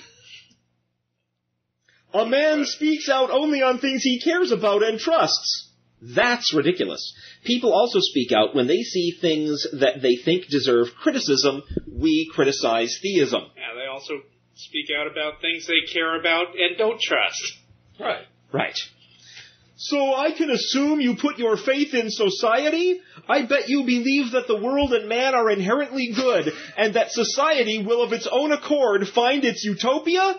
A man speaks out only on things he cares about and trusts. That's ridiculous. People also speak out when they see things that they think deserve criticism. We criticize theism. Yeah, they also speak out about things they care about and don't trust. Right. Right. So I can assume you put your faith in society? I bet you believe that the world and man are inherently good, and that society will of its own accord find its utopia?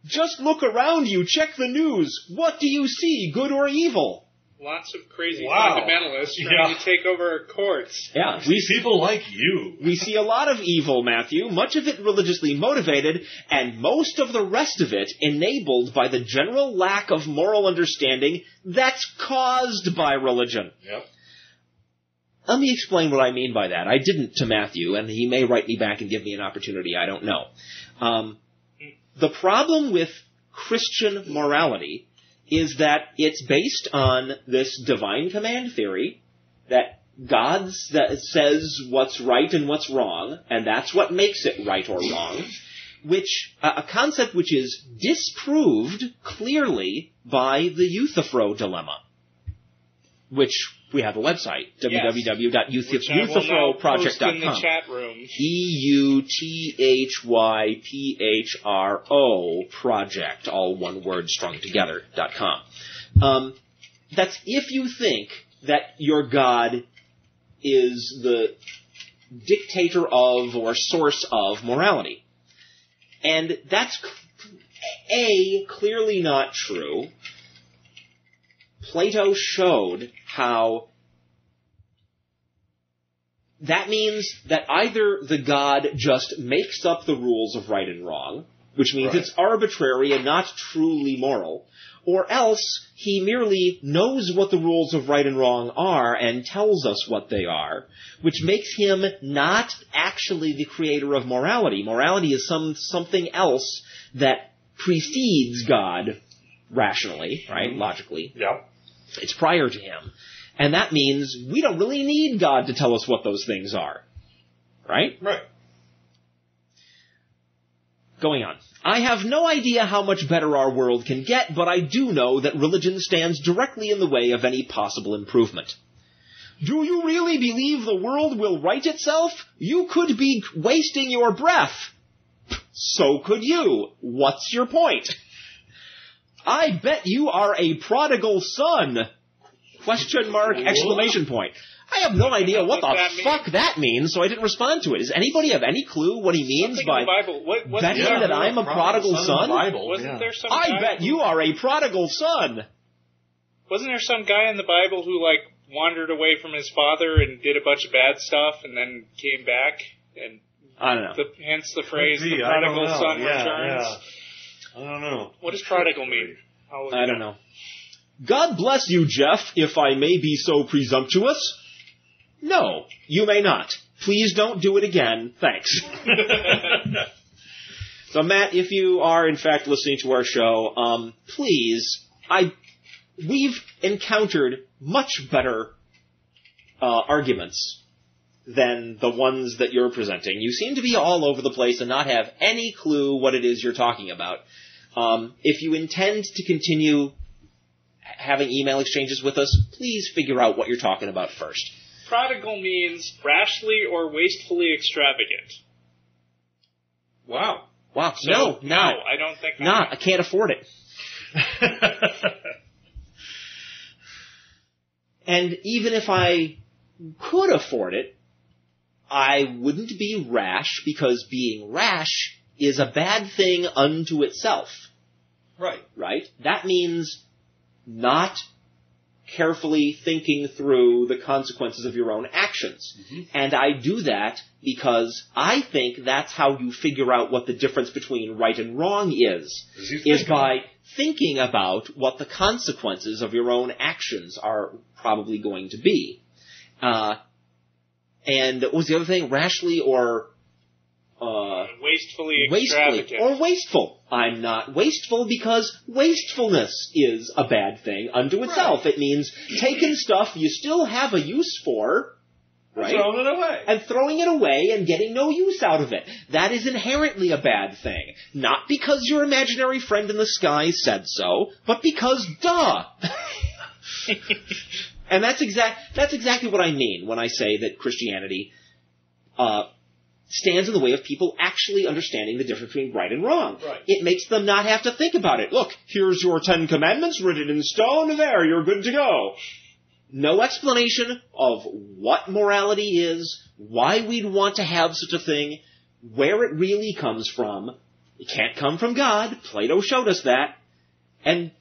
Just look around you, check the news. What do you see, good or evil? Lots of crazy Wow. fundamentalists trying to take over our courts. Yeah, We people like you. we see a lot of evil, Matthew, much of it religiously motivated, and most of the rest of it enabled by the general lack of moral understanding that's caused by religion. Yep. Let me explain what I mean by that. I didn't to Matthew, and he may write me back and give me an opportunity. I don't know. The problem with Christian morality is that it's based on this divine command theory that God says what's right and what's wrong, and that's what makes it right or wrong, which a concept which is disproved clearly by the Euthyphro dilemma, which we have a website, www.euthyphroproject.com. In the chat room. EUTHYPHRO project, all one word strung together.com. That's if you think that your God is the dictator of or source of morality. And that's, clearly not true. Plato showed how that means that either the God just makes up the rules of right and wrong, which means it's arbitrary and not truly moral, or else he merely knows what the rules of right and wrong are and tells us what they are, which makes him not actually the creator of morality. Morality is something else that precedes God rationally, right, logically. Yeah. It's prior to him. And that means we don't really need God to tell us what those things are. Right? Right. Going on. I have no idea how much better our world can get, but I do know that religion stands directly in the way of any possible improvement. Do you really believe the world will right itself? You could be wasting your breath. So could you. What's your point? I bet you are a prodigal son! Question mark, exclamation point. I have no idea what the fuck that means, so I didn't respond to it. Does anybody have any clue what he means by betting that I'm a prodigal son? Wasn't there some I bet you are a prodigal son! Wasn't there some guy in the Bible who, wandered away from his father and did a bunch of bad stuff and then came back? And I don't know. Hence the phrase, the prodigal son returns. Yeah. I don't know. What does prodigal mean? I don't know. God bless you, Jeff, if I may be so presumptuous. No, you may not. Please don't do it again. Thanks. So, Matt, if you are, in fact, listening to our show, please, we've encountered much better arguments than the ones that you're presenting. You seem to be all over the place and not have any clue what it is you're talking about. If you intend to continue having email exchanges with us, please figure out what you're talking about first. Prodigal means rashly or wastefully extravagant. Wow. So, no, I don't think I can't afford it. And even if I could afford it, I wouldn't be rash, because being rash is a bad thing unto itself. Right? That means not carefully thinking through the consequences of your own actions. Mm-hmm. And I do that because I think that's how you figure out what the difference between right and wrong is by thinking about what the consequences of your own actions are probably going to be. And what was the other thing? Rashly or wastefully extravagant. Or wasteful. I'm not wasteful because wastefulness is a bad thing unto itself. Right. It means taking stuff you still have a use for, right? And throwing it away and getting no use out of it. That is inherently a bad thing. Not because your imaginary friend in the sky said so, but because duh! And that's exactly what I mean when I say that Christianity stands in the way of people actually understanding the difference between right and wrong. Right. It makes them not have to think about it. Look, here's your 10 Commandments written in stone. There, you're good to go. No explanation of what morality is, why we'd want to have such a thing, where it really comes from. It can't come from God. Plato showed us that. And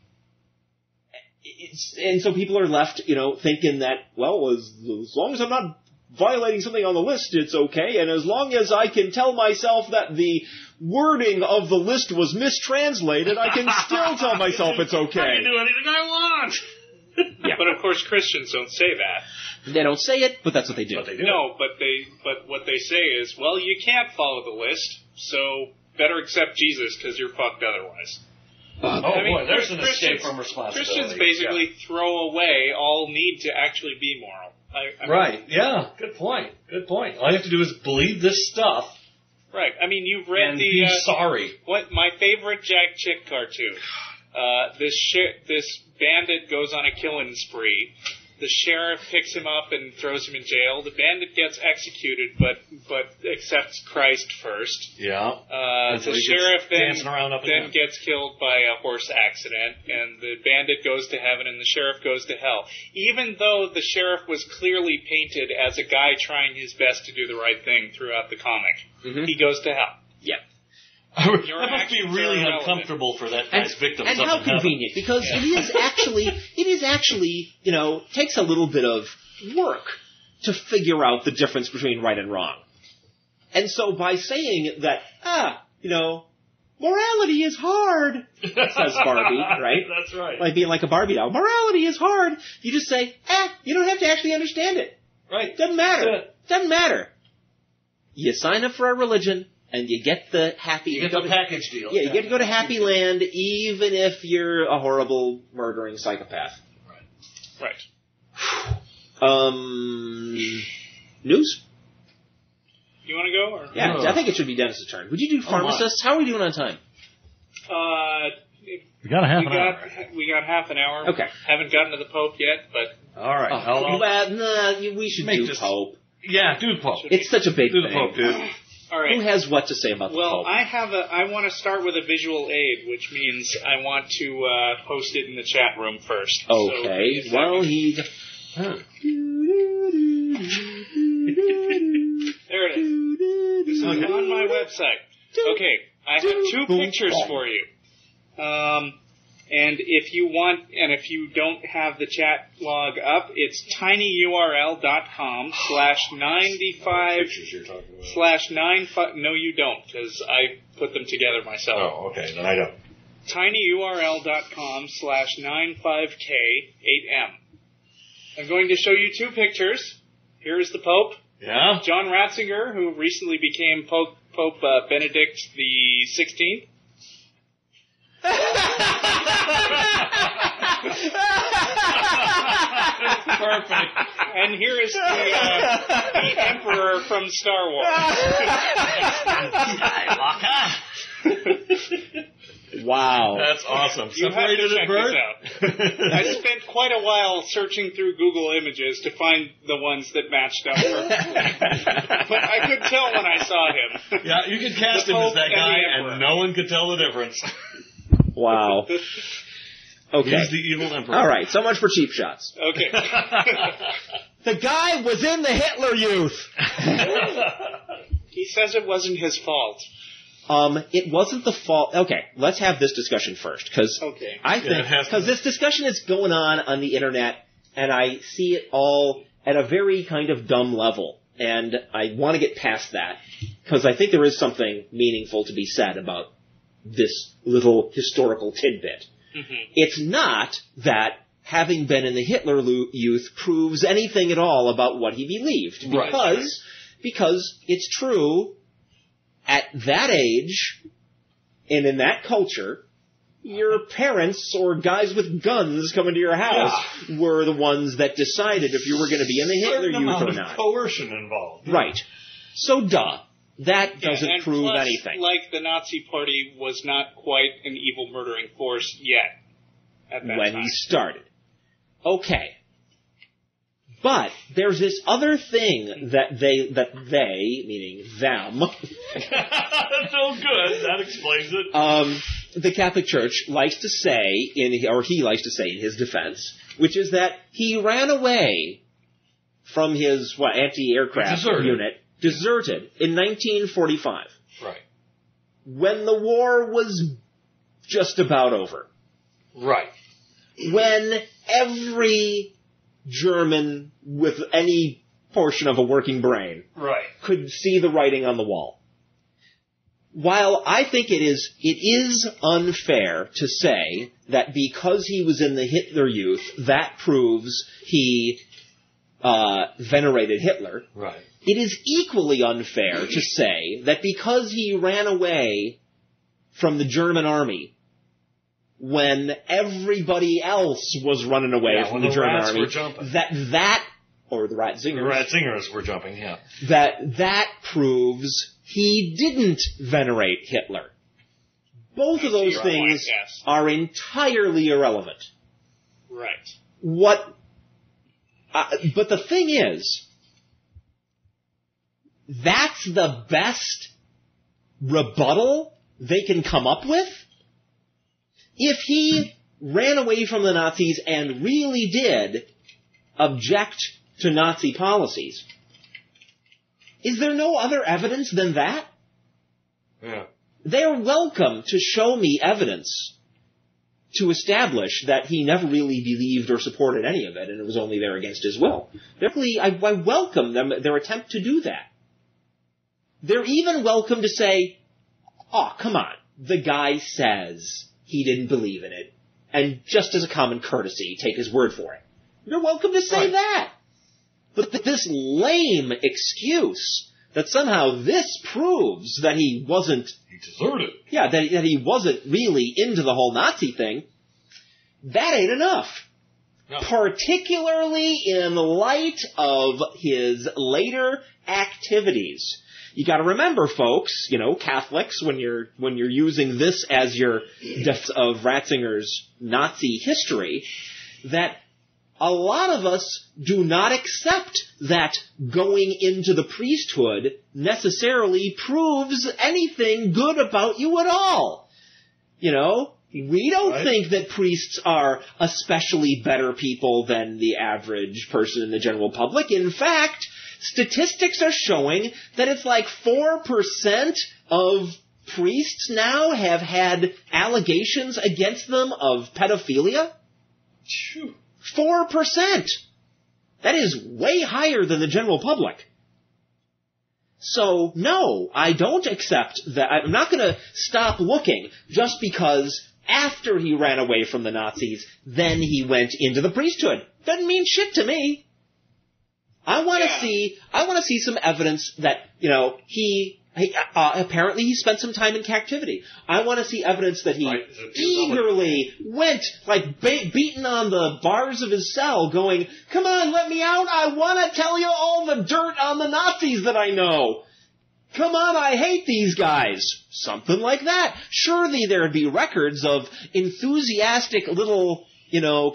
so people are left, thinking that, well, as long as I'm not violating something on the list, it's okay, and as long as I can tell myself that the wording of the list was mistranslated, I can still tell myself it's okay. I can do anything I want! Yeah. But of course Christians don't say that. They don't say it, but that's what they do. No, but what they say is, well, you can't follow the list, so better accept Jesus because you're fucked otherwise. Boy, there's an escape from responsibility. Christians basically throw away all need to actually be moral. Right, yeah, good point. All you have to do is believe this stuff. Right, I mean, you've read and be sorry. What my favorite Jack Chick cartoon. This bandit goes on a killing spree. The sheriff picks him up and throws him in jail. The bandit gets executed, but accepts Christ first. Yeah. The sheriff then gets killed by a horse accident, and the bandit goes to heaven, and the sheriff goes to hell. Even though the sheriff was clearly painted as a guy trying his best to do the right thing throughout the comic, he goes to hell. Yeah. That must be really uncomfortable for that guy's victims. And how convenient, because it is actually, takes a little bit of work to figure out the difference between right and wrong. And so by saying that, morality is hard, says Barbie, right? That's right. Like being like a Barbie doll. Morality is hard. You just say, you don't have to actually understand it. Right. Doesn't matter. You sign up for a religion, and you get the happy... You get the package deal. Yeah, you get to go to Happy Land even if you're a horrible, murdering psychopath. Right. News? You want to go? Or? Yeah, I think it should be Dennis's turn. Would you do pharmacists? How are we doing on time? We got half an hour. We got half an hour. Okay. Haven't gotten to the Pope yet, but... All right. We should do Pope. Yeah, do the Pope. It's such a big thing. Do the Pope, dude. All right. Who has what to say about the Pope? Well, I want to start with a visual aid, which means I want to post it in the chat room first. Okay. So, there it is. This is on my website. Okay, I have 2 pictures for you. And if you don't have the chat log up, it's tinyurl.com/95/95. No, you don't, because I put them together myself. Oh, okay, then I don't. tinyurl.com/95k8m. I'm going to show you 2 pictures. Here is the Pope. Yeah. John Ratzinger, who recently became Pope Benedict the 16th. Perfect. And here is the Emperor from Star Wars. Wow. That's awesome. You have to check this out. I spent quite a while searching through Google Images to find the ones that matched up perfectly. But I could tell when I saw him. Yeah, you could cast him as that guy and no one could tell the difference. Wow. Okay. He's the evil emperor. All right, so much for cheap shots. Okay. The guy was in the Hitler Youth. He says it wasn't his fault. It wasn't the fault. Okay, let's have this discussion first, because I think because this discussion is going on the internet, and I see it all at a very kind of dumb level, and I want to get past that because I think there is something meaningful to be said about this little historical tidbit. Mm-hmm. It's not that having been in the Hitler Youth proves anything at all about what he believed, because it's true. At that age, and in that culture, your parents or guys with guns coming to your house were the ones that decided if you were going to be in the Hitler Youth or not. Coercion involved. Right. So, that doesn't prove anything. Like the Nazi Party was not quite an evil murdering force yet at that when time. He started. Okay. But there's this other thing that they, meaning them. That's so good. That explains it. The Catholic Church likes to say, he likes to say in his defense, which is that he ran away from his anti-aircraft unit, deserted in 1945. Right. When the war was just about over. Right. When every German with any portion of a working brain could see the writing on the wall. while I think it is unfair to say that because he was in the Hitler Youth, that proves he venerated Hitler. Right. It is equally unfair to say that because he ran away from the German army when everybody else was running away from the German army, or the Ratzingers. The Ratzingers were jumping, yeah. That proves he didn't venerate Hitler. Both of those things are entirely irrelevant. Right. But the thing is, that's the best rebuttal they can come up with? If he ran away from the Nazis and really did object to Nazi policies, is there no other evidence than that? Yeah. They're welcome to show me evidence to establish that he never really believed or supported any of it, and it was only there against his will. I welcome their attempt to do that. They're even welcome to say, oh, come on, the guy says he didn't believe in it, and just as a common courtesy, take his word for it. You're welcome to say that. But this lame excuse that somehow this proves that he wasn't... He deserted it. Yeah, that he wasn't really into the whole Nazi thing, that ain't enough. No. Particularly in light of his later activities. You got to remember, folks, Catholics, when you're using this as your deaths of Ratzinger's Nazi history, that a lot of us do not accept that going into the priesthood necessarily proves anything good about you at all. We don't think that priests are especially better people than the average person in the general public. In fact, statistics are showing that it's like 4% of priests now have had allegations against them of pedophilia. 4%. That is way higher than the general public. So, no, I don't accept that. I'm not going to stop looking just because after he ran away from the Nazis, then he went into the priesthood. Doesn't mean shit to me. I want to see some evidence that, apparently he spent some time in captivity. I want to see evidence that he eagerly went, beating on the bars of his cell, going, come on, let me out, I want to tell you all the dirt on the Nazis that I know. Come on, I hate these guys. Something like that. Surely there'd be records of enthusiastic little,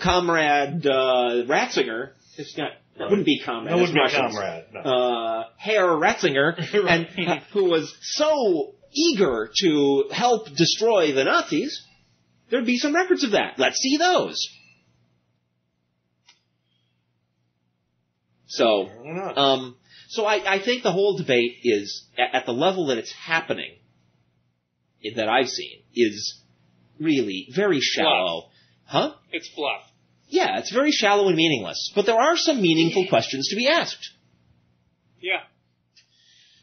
comrade Ratzinger. It wouldn't be comrade. It wouldn't be comrade. No. Herr Ratzinger, and who was so eager to help destroy the Nazis. There'd be some records of that. Let's see those. So I think the whole debate is, at the level that it's happening, that I've seen, is really very shallow. Fluff. Huh? It's fluff. Yeah, it's very shallow and meaningless. But there are some meaningful questions to be asked. Yeah.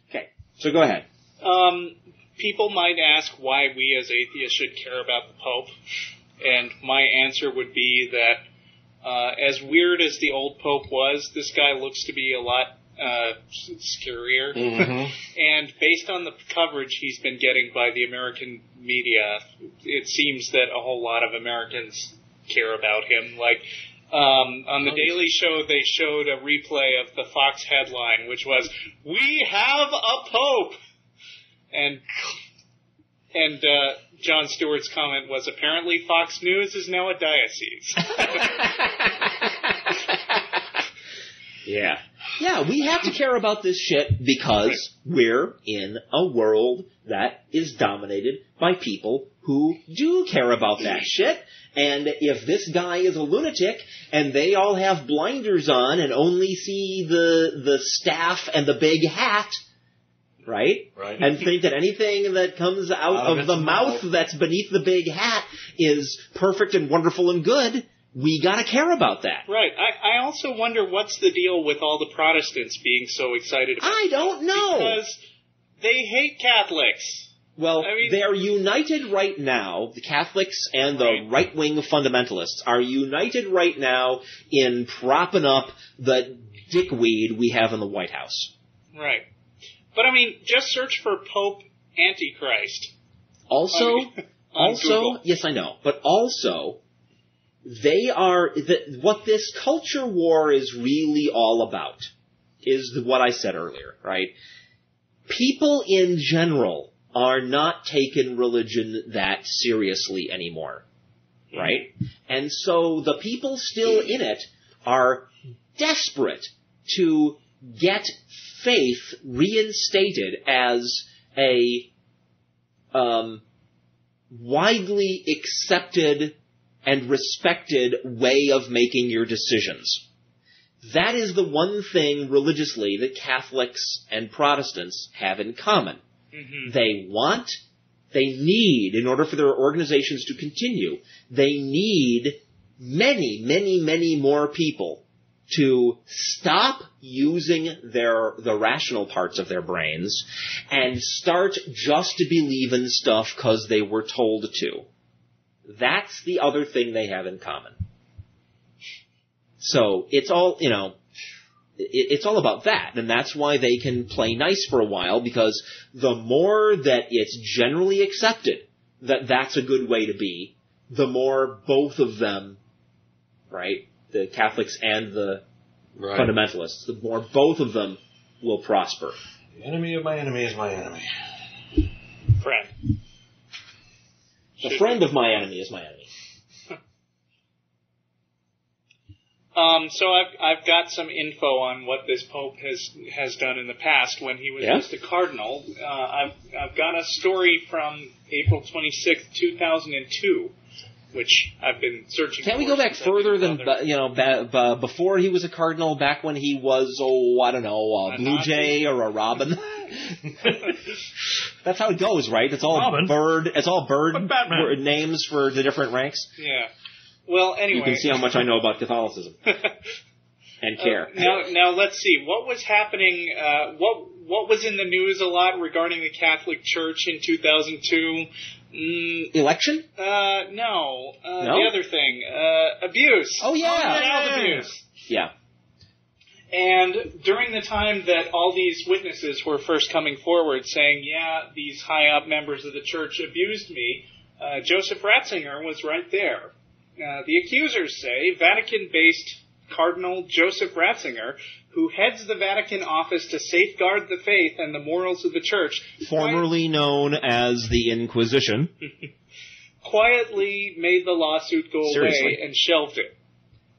Okay, so go ahead. People might ask why we as atheists should care about the Pope. And my answer would be that as weird as the old Pope was, this guy looks to be a lot scarier. Mm-hmm. And based on the coverage he's been getting by the American media, it seems that a whole lot of Americans care about him. On the Daily Show, they showed a replay of the Fox headline, which was, "We have a Pope!" And Jon Stewart's comment was, apparently Fox News is now a diocese. Yeah. Yeah, we have to care about this shit because we're in a world that is dominated by people who do care about that shit. And if this guy is a lunatic and they all have blinders on and only see the staff and the big hat, right? And think that anything that comes out of the mouth that's beneath the big hat is perfect and wonderful and good, we gotta care about that. Right. I also wonder what's the deal with all the Protestants being so excited about it. I don't know. Because they hate Catholics. Well, they're united right now. The Catholics and the right-wing fundamentalists are united right now in propping up the dickweed we have in the White House. Right. But, just search for Pope Antichrist. Also, Google. yes, I know. But also, they are... what this culture war is really all about is what I said earlier, right? People in general are not taking religion that seriously anymore, right? And so the people still in it are desperate to get faith reinstated as a widely accepted and respected way of making your decisions. That is the one thing religiously that Catholics and Protestants have in common. Mm-hmm. They need, in order for their organizations to continue, they need many, many, many more people to stop using the rational parts of their brains and start just to believe in stuff because they were told to. That's the other thing they have in common. So it's all, it's all about that, and that's why they can play nice for a while, because the more that it's generally accepted that that's a good way to be, the more both of them, right, the Catholics and the fundamentalists, the more both of them will prosper. The enemy of my enemy is my enemy. Friend. The friend of my enemy is my enemy. So I've got some info on what this Pope has done in the past when he was just a cardinal. I've got a story from April 26th, 2002, which I've been searching for. Can't we go back further than, before he was a cardinal, back when he was, a blue jay or a robin? That's how it goes, right? It's all bird names for the different ranks. Yeah. Well, anyway. You can see how much I know about Catholicism. And care. Now let's see. What was happening, what was in the news a lot regarding the Catholic Church in 2002? Election? No. The other thing. Abuse. Oh, yeah. Child abuse. Yeah. And during the time that all these witnesses were first coming forward saying, these high-up members of the church abused me, Joseph Ratzinger was right there. The accusers say Vatican-based Cardinal Joseph Ratzinger, who heads the Vatican office to safeguard the faith and the morals of the church, formerly known as the Inquisition, quietly made the lawsuit go away and shelved it.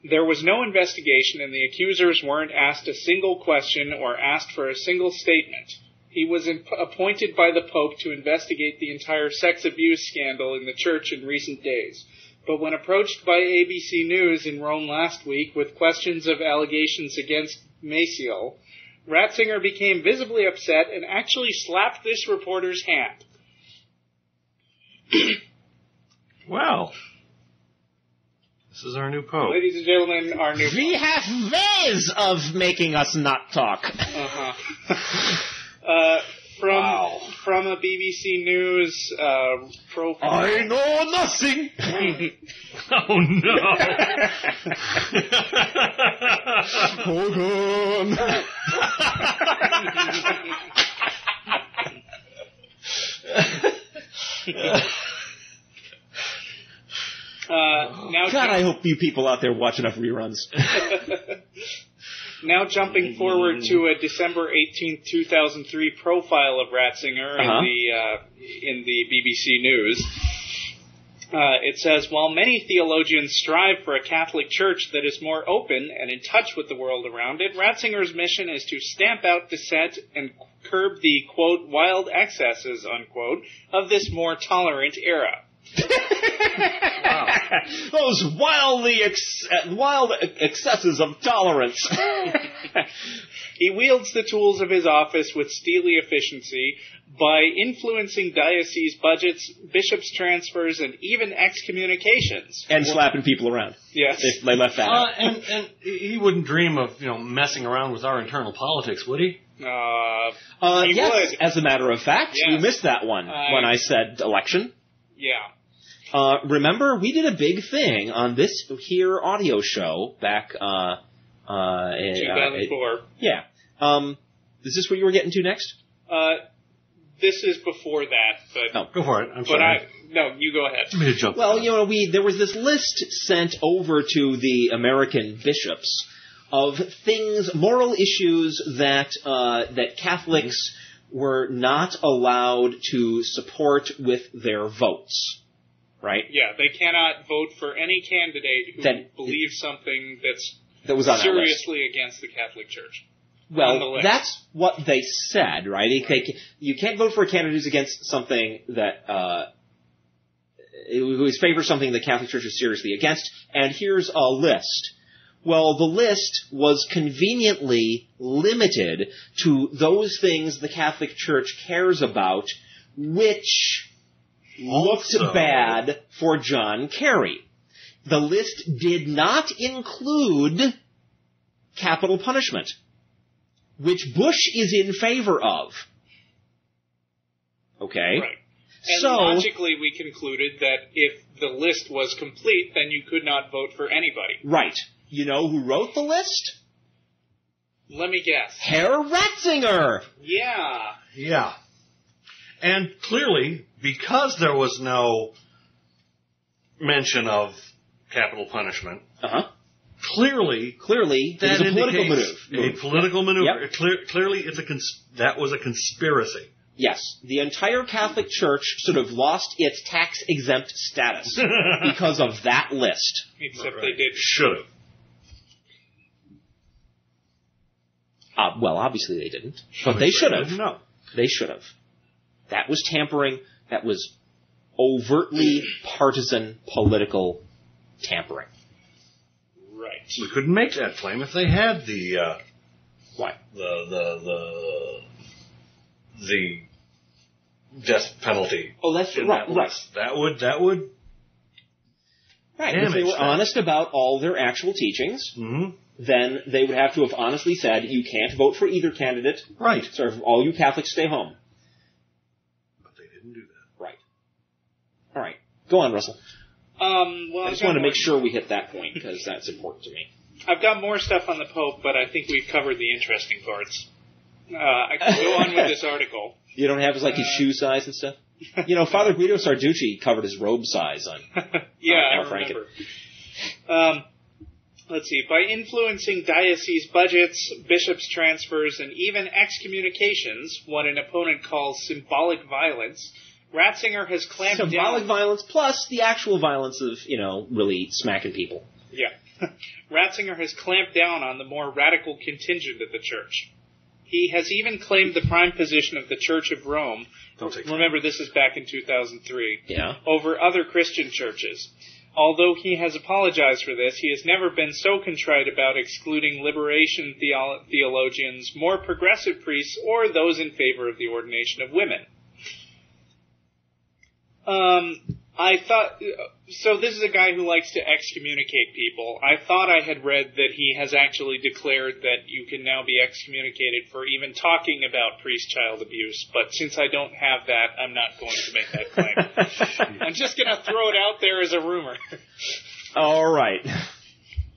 There was no investigation, and the accusers weren't asked a single question or asked for a single statement. He was appointed by the Pope to investigate the entire sex abuse scandal in the church in recent days. But when approached by ABC News in Rome last week with questions of allegations against Maciel, Ratzinger became visibly upset and actually slapped this reporter's hand. Wow. This is our new Pope. Ladies and gentlemen, our new Pope. We have ways of making us not talk. From a BBC News profile. I know nothing. Oh no! Hold on. I hope you people out there watch enough reruns. Now jumping forward to a December 18th, 2003 profile of Ratzinger in the BBC News. It says, while many theologians strive for a Catholic Church that is more open and in touch with the world around it, Ratzinger's mission is to stamp out dissent and curb the, quote, wild excesses, unquote, of this more tolerant era. Wow. Those wild excesses of tolerance. He wields the tools of his office with steely efficiency, by influencing diocese budgets, bishops' transfers, and even excommunications. And slapping people around. Yes. If they left that out. And he wouldn't dream of, messing around with our internal politics, would he? He yes, would. as a matter of fact. Yes. You missed that one when I said election. Yeah. Remember, we did a big thing on this here audio show back... 2004. Yeah. Is this what you were getting to next? This is before that, but... No, go for it. I'm sorry. No, you go ahead. Let me jump. Well, there was this list sent over to the American bishops of things, moral issues that Catholics were not allowed to support with their votes. Right? Yeah, they cannot vote for any candidate who believes something that was on seriously against the Catholic Church. Well, that's what they said, right? You can't vote for a candidate who's against something that who favors something the Catholic Church is seriously against. And here's a list. Well, the list was conveniently limited to those things the Catholic Church cares about, which looked bad for John Kerry. The list did not include capital punishment, which Bush is in favor of. Okay? Right. And logically we concluded that if the list was complete, then you could not vote for anybody. Right. You know who wrote the list? Let me guess. Herr Ratzinger! Yeah. Yeah. And clearly, because there was no mention of capital punishment, clearly that it was a political move. A political maneuver. Yep. Clearly, that was a conspiracy. Yes. The entire Catholic Church sort of lost its tax-exempt status because of that list. Except they did. Should have. Well, obviously they didn't. But they should have. No. They should have. That was tampering. That was overtly partisan political tampering. Right. We couldn't make that claim if they had the why the death penalty. Oh, that's right. That would. Right. If they were honest about all their actual teachings, then they would have to have honestly said, you can't vote for either candidate. Right. So all you Catholics stay home. But they didn't do that. Right. All right. Go on, Russell. Well, I just want to make sure we hit that point, because that's important to me. I've got more stuff on the Pope, but I think we've covered the interesting parts. I can go on with this article. You don't have his shoe size and stuff? Father Guido Sarducci covered his robe size on I remember. Let's see. By influencing diocese budgets, bishops' transfers, and even excommunications, what an opponent calls symbolic violence, Ratzinger has clamped down... Symbolic violence plus the actual violence of, really smacking people. Yeah. Ratzinger has clamped down on the more radical contingent of the Church. He has even claimed the prime position of the Church of Rome. Remember, this is back in 2003. Yeah. Over other Christian churches. Although he has apologized for this, he has never been so contrite about excluding liberation theologians, more progressive priests, or those in favor of the ordination of women. I thought, so this is a guy who likes to excommunicate people. I thought I had read that he has actually declared that you can now be excommunicated for even talking about priest-child abuse, but since I don't have that, I'm not going to make that claim. I'm just going to throw it out there as a rumor. All right.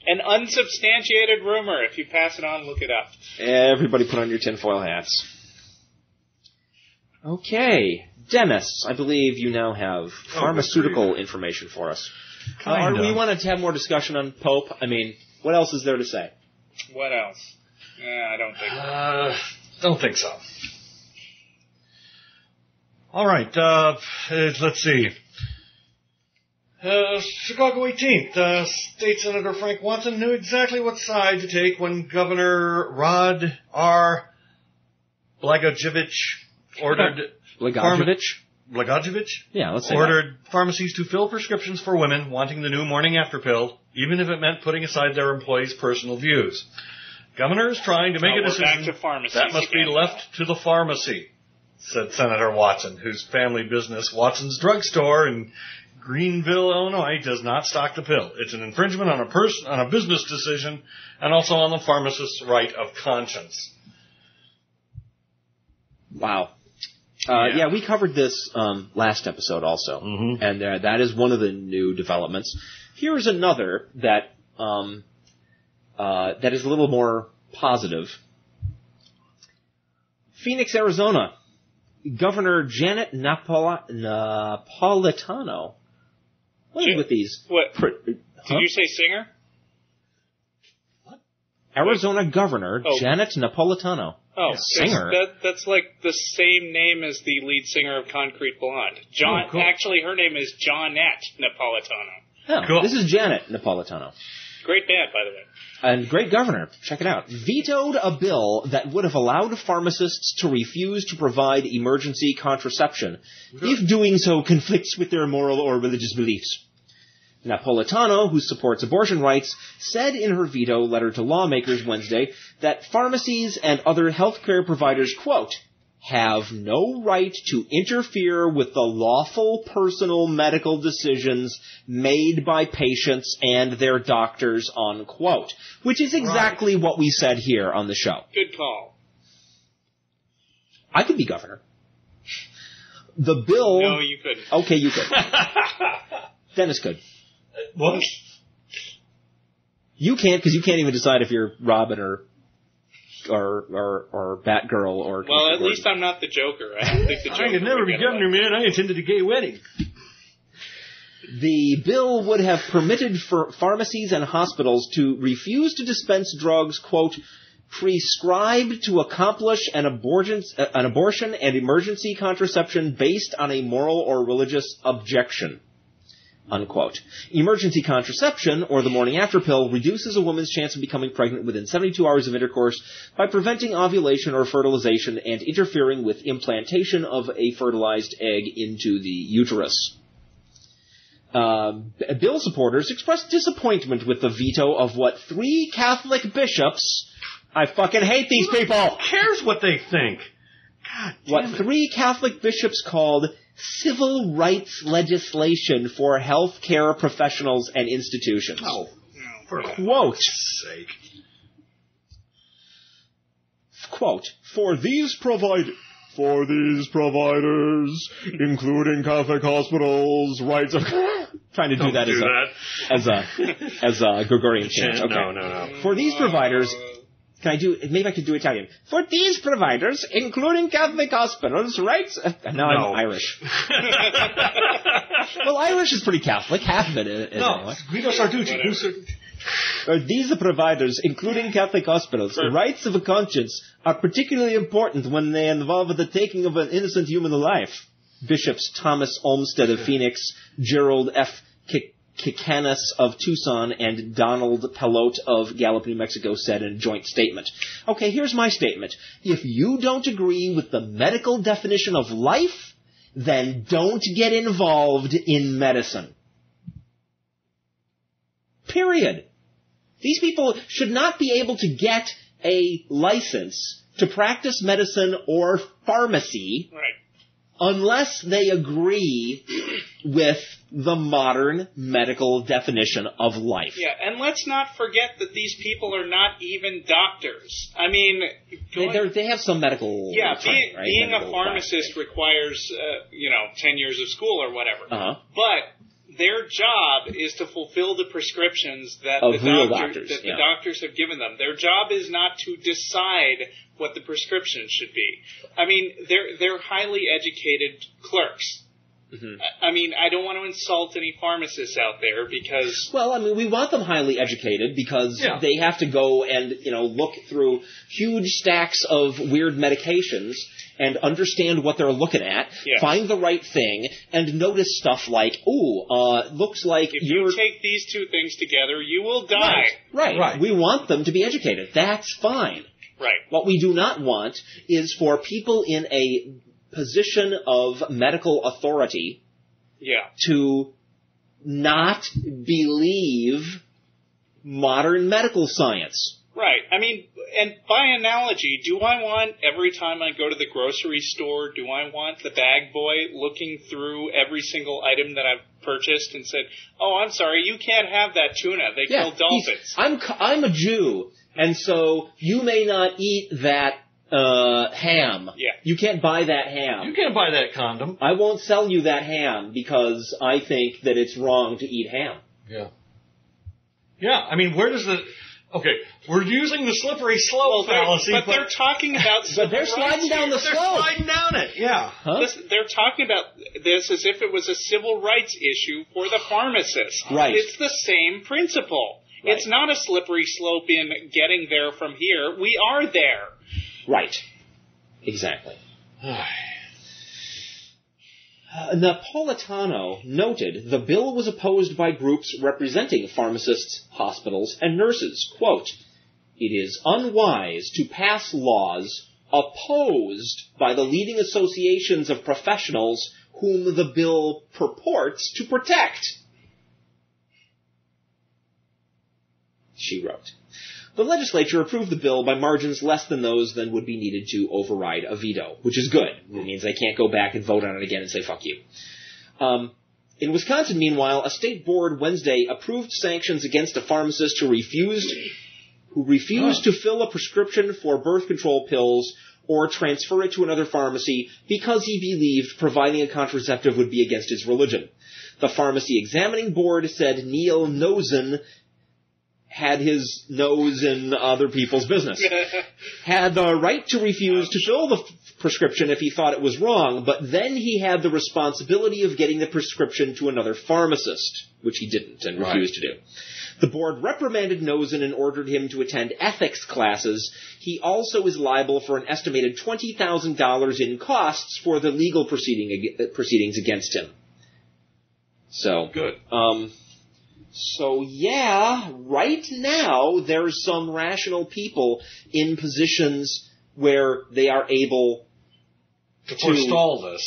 An unsubstantiated rumor. If you pass it on, look it up. Everybody put on your tinfoil hats. Okay. Dennis, I believe you now have pharmaceutical information for us. We wanted to have more discussion on Pope. I mean, what else is there to say? What else? I don't think so. Don't think so. All right. Let's see. Chicago 18th. State Senator Frank Watson knew exactly what side to take when Governor Rod R. Blagojevich ordered... Blagojevich? Yeah, let's say ordered pharmacies to fill prescriptions for women wanting the new morning after pill, even if it meant putting aside their employees' personal views. Governor is trying to make a decision back to pharmacies that must be left to the pharmacy. said Senator Watson, whose family business, Watson's Drugstore in Greenville, Illinois, does not stock the pill. It's an infringement on a business decision and also on the pharmacist's right of conscience. Wow. Yeah, we covered this last episode also, and that is one of the new developments. Here is another that that is a little more positive. Phoenix, Arizona. Governor Janet Napolitano. What is with these? What? Did you say singer? What? Arizona Governor Janet Napolitano. Oh, singer. That's like the same name as the lead singer of Concrete Blonde. Cool. Actually, her name is Johnette Napolitano. Oh, cool. This is Janet Napolitano. Great band, by the way. And great governor. Check it out. Vetoed a bill that would have allowed pharmacists to refuse to provide emergency contraception if doing so conflicts with their moral or religious beliefs. Napolitano, who supports abortion rights, said in her veto letter to lawmakers Wednesday that pharmacies and other healthcare providers, quote, have no right to interfere with the lawful personal medical decisions made by patients and their doctors, unquote. Which is exactly what we said here on the show. Good call. I could be governor. The bill... No, you couldn't. Okay, you could. Dennis could. What? You can't, because you can't even decide if you're Robin or Batgirl or... Well, at least I'm not the Joker. I don't think the Joker I could never be governor, man. I attended a gay wedding. The bill would have permitted pharmacies and hospitals to refuse to dispense drugs, quote, prescribed to accomplish an abortion and emergency contraception based on a moral or religious objection, unquote. Emergency contraception, or the morning after pill, reduces a woman's chance of becoming pregnant within 72 hours of intercourse by preventing ovulation or fertilization and interfering with implantation of a fertilized egg into the uterus. Bill supporters expressed disappointment with the veto of what 3 Catholic bishops... I fucking hate these people! Who cares what they think? God damn what it. 3 Catholic bishops called civil rights legislation for health care professionals and institutions. Oh, for quote, sake. Quote, for these providers, including Catholic hospitals, rights of... Trying to do that as a Gregorian chant. Okay. No. For these providers... Maybe I could do Italian. For these providers, including Catholic hospitals, rights... Now I'm Irish. Well, Irish is pretty Catholic. Half of it is anyway. Guido Sarducci. For these providers, including Catholic hospitals, rights of conscience are particularly important when they involve the taking of an innocent human life. Bishops Thomas Olmsted of Phoenix, Gerald F. Kikanis of Tucson, and Donald Pelote of Gallup, New Mexico, said in a joint statement. Okay, here's my statement. If you don't agree with the medical definition of life, then don't get involved in medicine. Period. These people should not be able to get a license to practice medicine or pharmacy unless they agree with the modern medical definition of life. Yeah, and let's not forget that these people are not even doctors. I mean... They have some medical... Yeah, training, right? being medical a pharmacist requires, 10 years of school or whatever. Uh-huh. But their job is to fulfill the prescriptions that the doctors have given them. Their job is not to decide what the prescription should be. I mean, they're highly educated clerks. Mm-hmm. I mean, I don't want to insult any pharmacists out there because... Well, I mean, we want them highly educated because they have to go and, look through huge stacks of weird medications and understand what they're looking at, find the right thing, and notice stuff like, looks like if you take these two things together, you will die. Right. We want them to be educated. That's fine. Right. What we do not want is for people in a position of medical authority to not believe modern medical science. Right. I mean, and by analogy, do I want, every time I go to the grocery store, do I want the bag boy looking through every single item that I've purchased and said, oh, I'm sorry, you can't have that tuna. They kill dolphins. I'm a Jew, and so you may not eat that ham. Yeah. You can't buy that ham. You can't buy that condom. I won't sell you that ham because I think that it's wrong to eat ham. Yeah. Yeah, I mean, where does the... Okay, we're using the slippery slope fallacy, but they're talking about... But they're sliding down the slope. They're sliding down it, yeah. Huh? They're talking about this as if it was a civil rights issue for the pharmacist. Right. It's the same principle. Right. It's not a slippery slope in getting there from here. We are there. Right. Exactly. Napolitano noted the bill was opposed by groups representing pharmacists, hospitals, and nurses. Quote, it is unwise to pass laws opposed by the leading associations of professionals whom the bill purports to protect, she wrote. The legislature approved the bill by margins less than those than would be needed to override a veto, which is good. It means they can't go back and vote on it again and say, fuck you. In Wisconsin, meanwhile, a state board Wednesday approved sanctions against a pharmacist who refused to fill a prescription for birth control pills or transfer it to another pharmacy because he believed providing a contraceptive would be against his religion. The pharmacy examining board said Neil Nosen had his nose in other people's business, had the right to refuse to fill the prescription if he thought it was wrong, but then he had the responsibility of getting the prescription to another pharmacist, which he didn't and refused to do. The board reprimanded Nosen and ordered him to attend ethics classes. He also is liable for an estimated $20,000 in costs for the legal proceedings against him. So, good. So, yeah, right now there's some rational people in positions where they are able to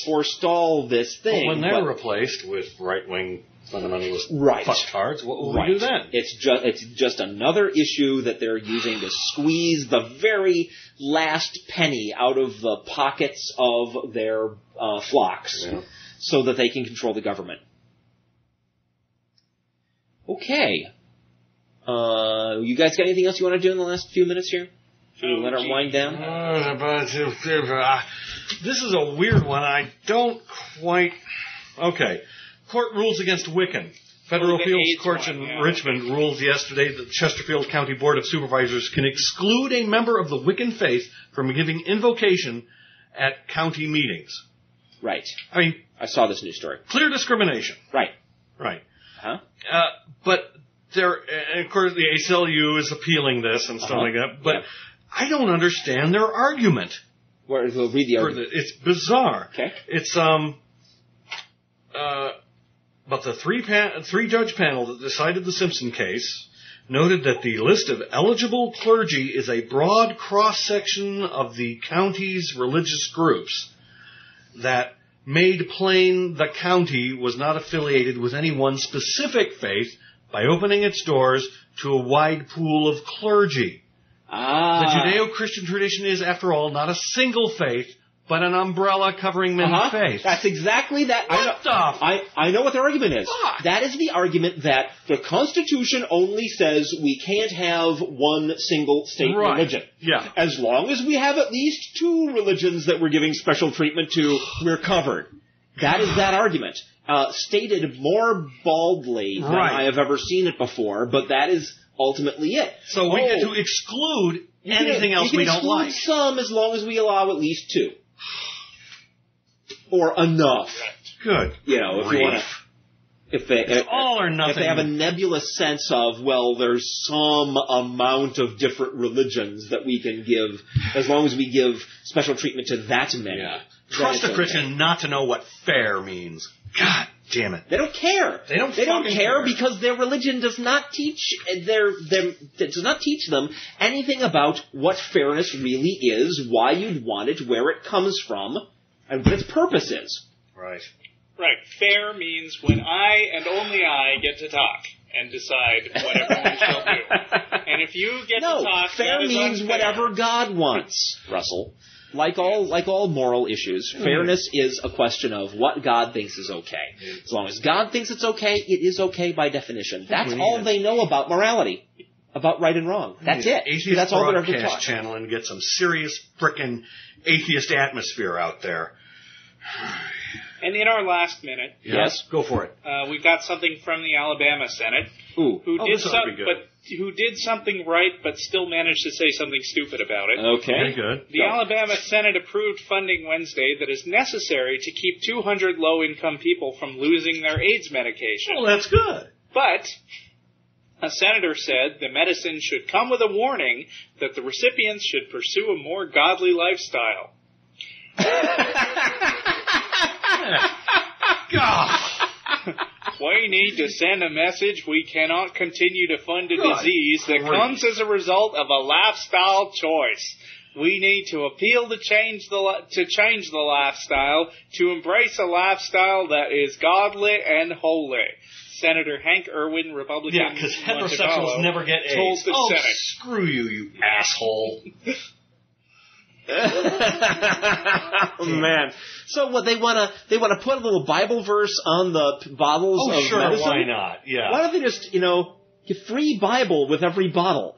forestall this thing. But when they're replaced with right-wing fundamentalist fucktards, what will we do then? It's just another issue that they're using to squeeze the very last penny out of the pockets of their flocks so that they can control the government. Okay. You guys got anything else you want to do in the last few minutes here? Should we let her wind down? This is a weird one. I don't quite... Okay. Court rules against Wiccan. Federal appeals court in Richmond ruled yesterday that the Chesterfield County Board of Supervisors can exclude a member of the Wiccan faith from giving invocation at county meetings. Right. I mean... I saw this news story. Clear discrimination. Right. Right. Huh? But there, of course, the ACLU is appealing this and stuff like that. But I don't understand their argument. We'll read the argument. It's bizarre. Okay. It's but the three-judge panel that decided the Simpson case noted that the list of eligible clergy is a broad cross-section of the county's religious groups that made plain the county was not affiliated with any one specific faith by opening its doors to a wide pool of clergy. The Judeo-Christian tradition is, after all, not a single faith, but an umbrella covering many faiths. That's exactly that. I know what their argument is. Fuck. That is the argument that the Constitution only says we can't have one single state religion. Yeah. As long as we have at least two religions that we're giving special treatment to, we're covered. That is that argument. Stated more baldly than I have ever seen it before, but that is ultimately it. So we get to exclude anything else we don't like. Some as long as we allow at least two. Or enough. Good. You know, if you want to... It's all or nothing. If they have a nebulous sense of, well, there's some amount of different religions that we can give, as long as we give special treatment to that many. Yeah. Trust a Christian not to know what fair means. God damn it. They don't care. They don't care because their religion does not teach them anything about what fairness really is, why you'd want it, where it comes from, and what its purpose is. Right. Right. Fair means when I and only I get to talk. and decide what everyone shall do. And if you get to talk, fair means whatever God wants, Russell. Like all moral issues, fairness is a question of what God thinks is okay. As long as God thinks it's okay, it is okay by definition. That's all they know about morality, about right and wrong. That's it. That's all they're ever taught. Channel and get some serious frickin' atheist atmosphere out there. And in our last minute, yes, go for it. We've got something from the Alabama Senate, who did something right, but still managed to say something stupid about it. Okay, very good. The Alabama Senate approved funding Wednesday that is necessary to keep 200 low-income people from losing their AIDS medication. Well, that's good. But a senator said the medicine should come with a warning that the recipients should pursue a more godly lifestyle. God. We need to send a message we cannot continue to fund a disease that comes as a result of a lifestyle choice. We need to appeal to change the lifestyle, to embrace a lifestyle that is godly and holy. Senator Hank Irwin, Republican. Yeah, because heterosexuals never get AIDS. Told the Senate. Screw you asshole. Oh, man. So what, they want to put a little Bible verse on the bottles of sure, medicine? Why not? Yeah. Why don't they just, get free Bible with every bottle?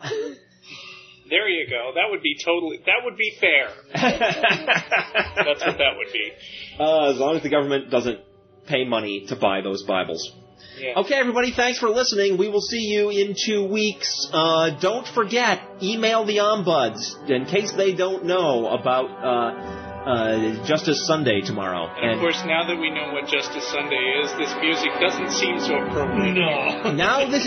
There you go. That would be fair. That's what that would be. As long as the government doesn't pay money to buy those Bibles. Yeah. Okay, everybody, thanks for listening. We will see you in 2 weeks. Don't forget, email the Ombuds in case they don't know about Justice Sunday tomorrow. And of course, now that we know what Justice Sunday is, this music doesn't seem so appropriate. No. Now this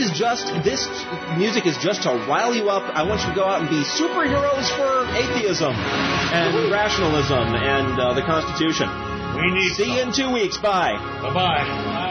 music is just to rile you up. I want you to go out and be superheroes for atheism and rationalism and the Constitution. We need See you in 2 weeks. Bye. Bye-bye.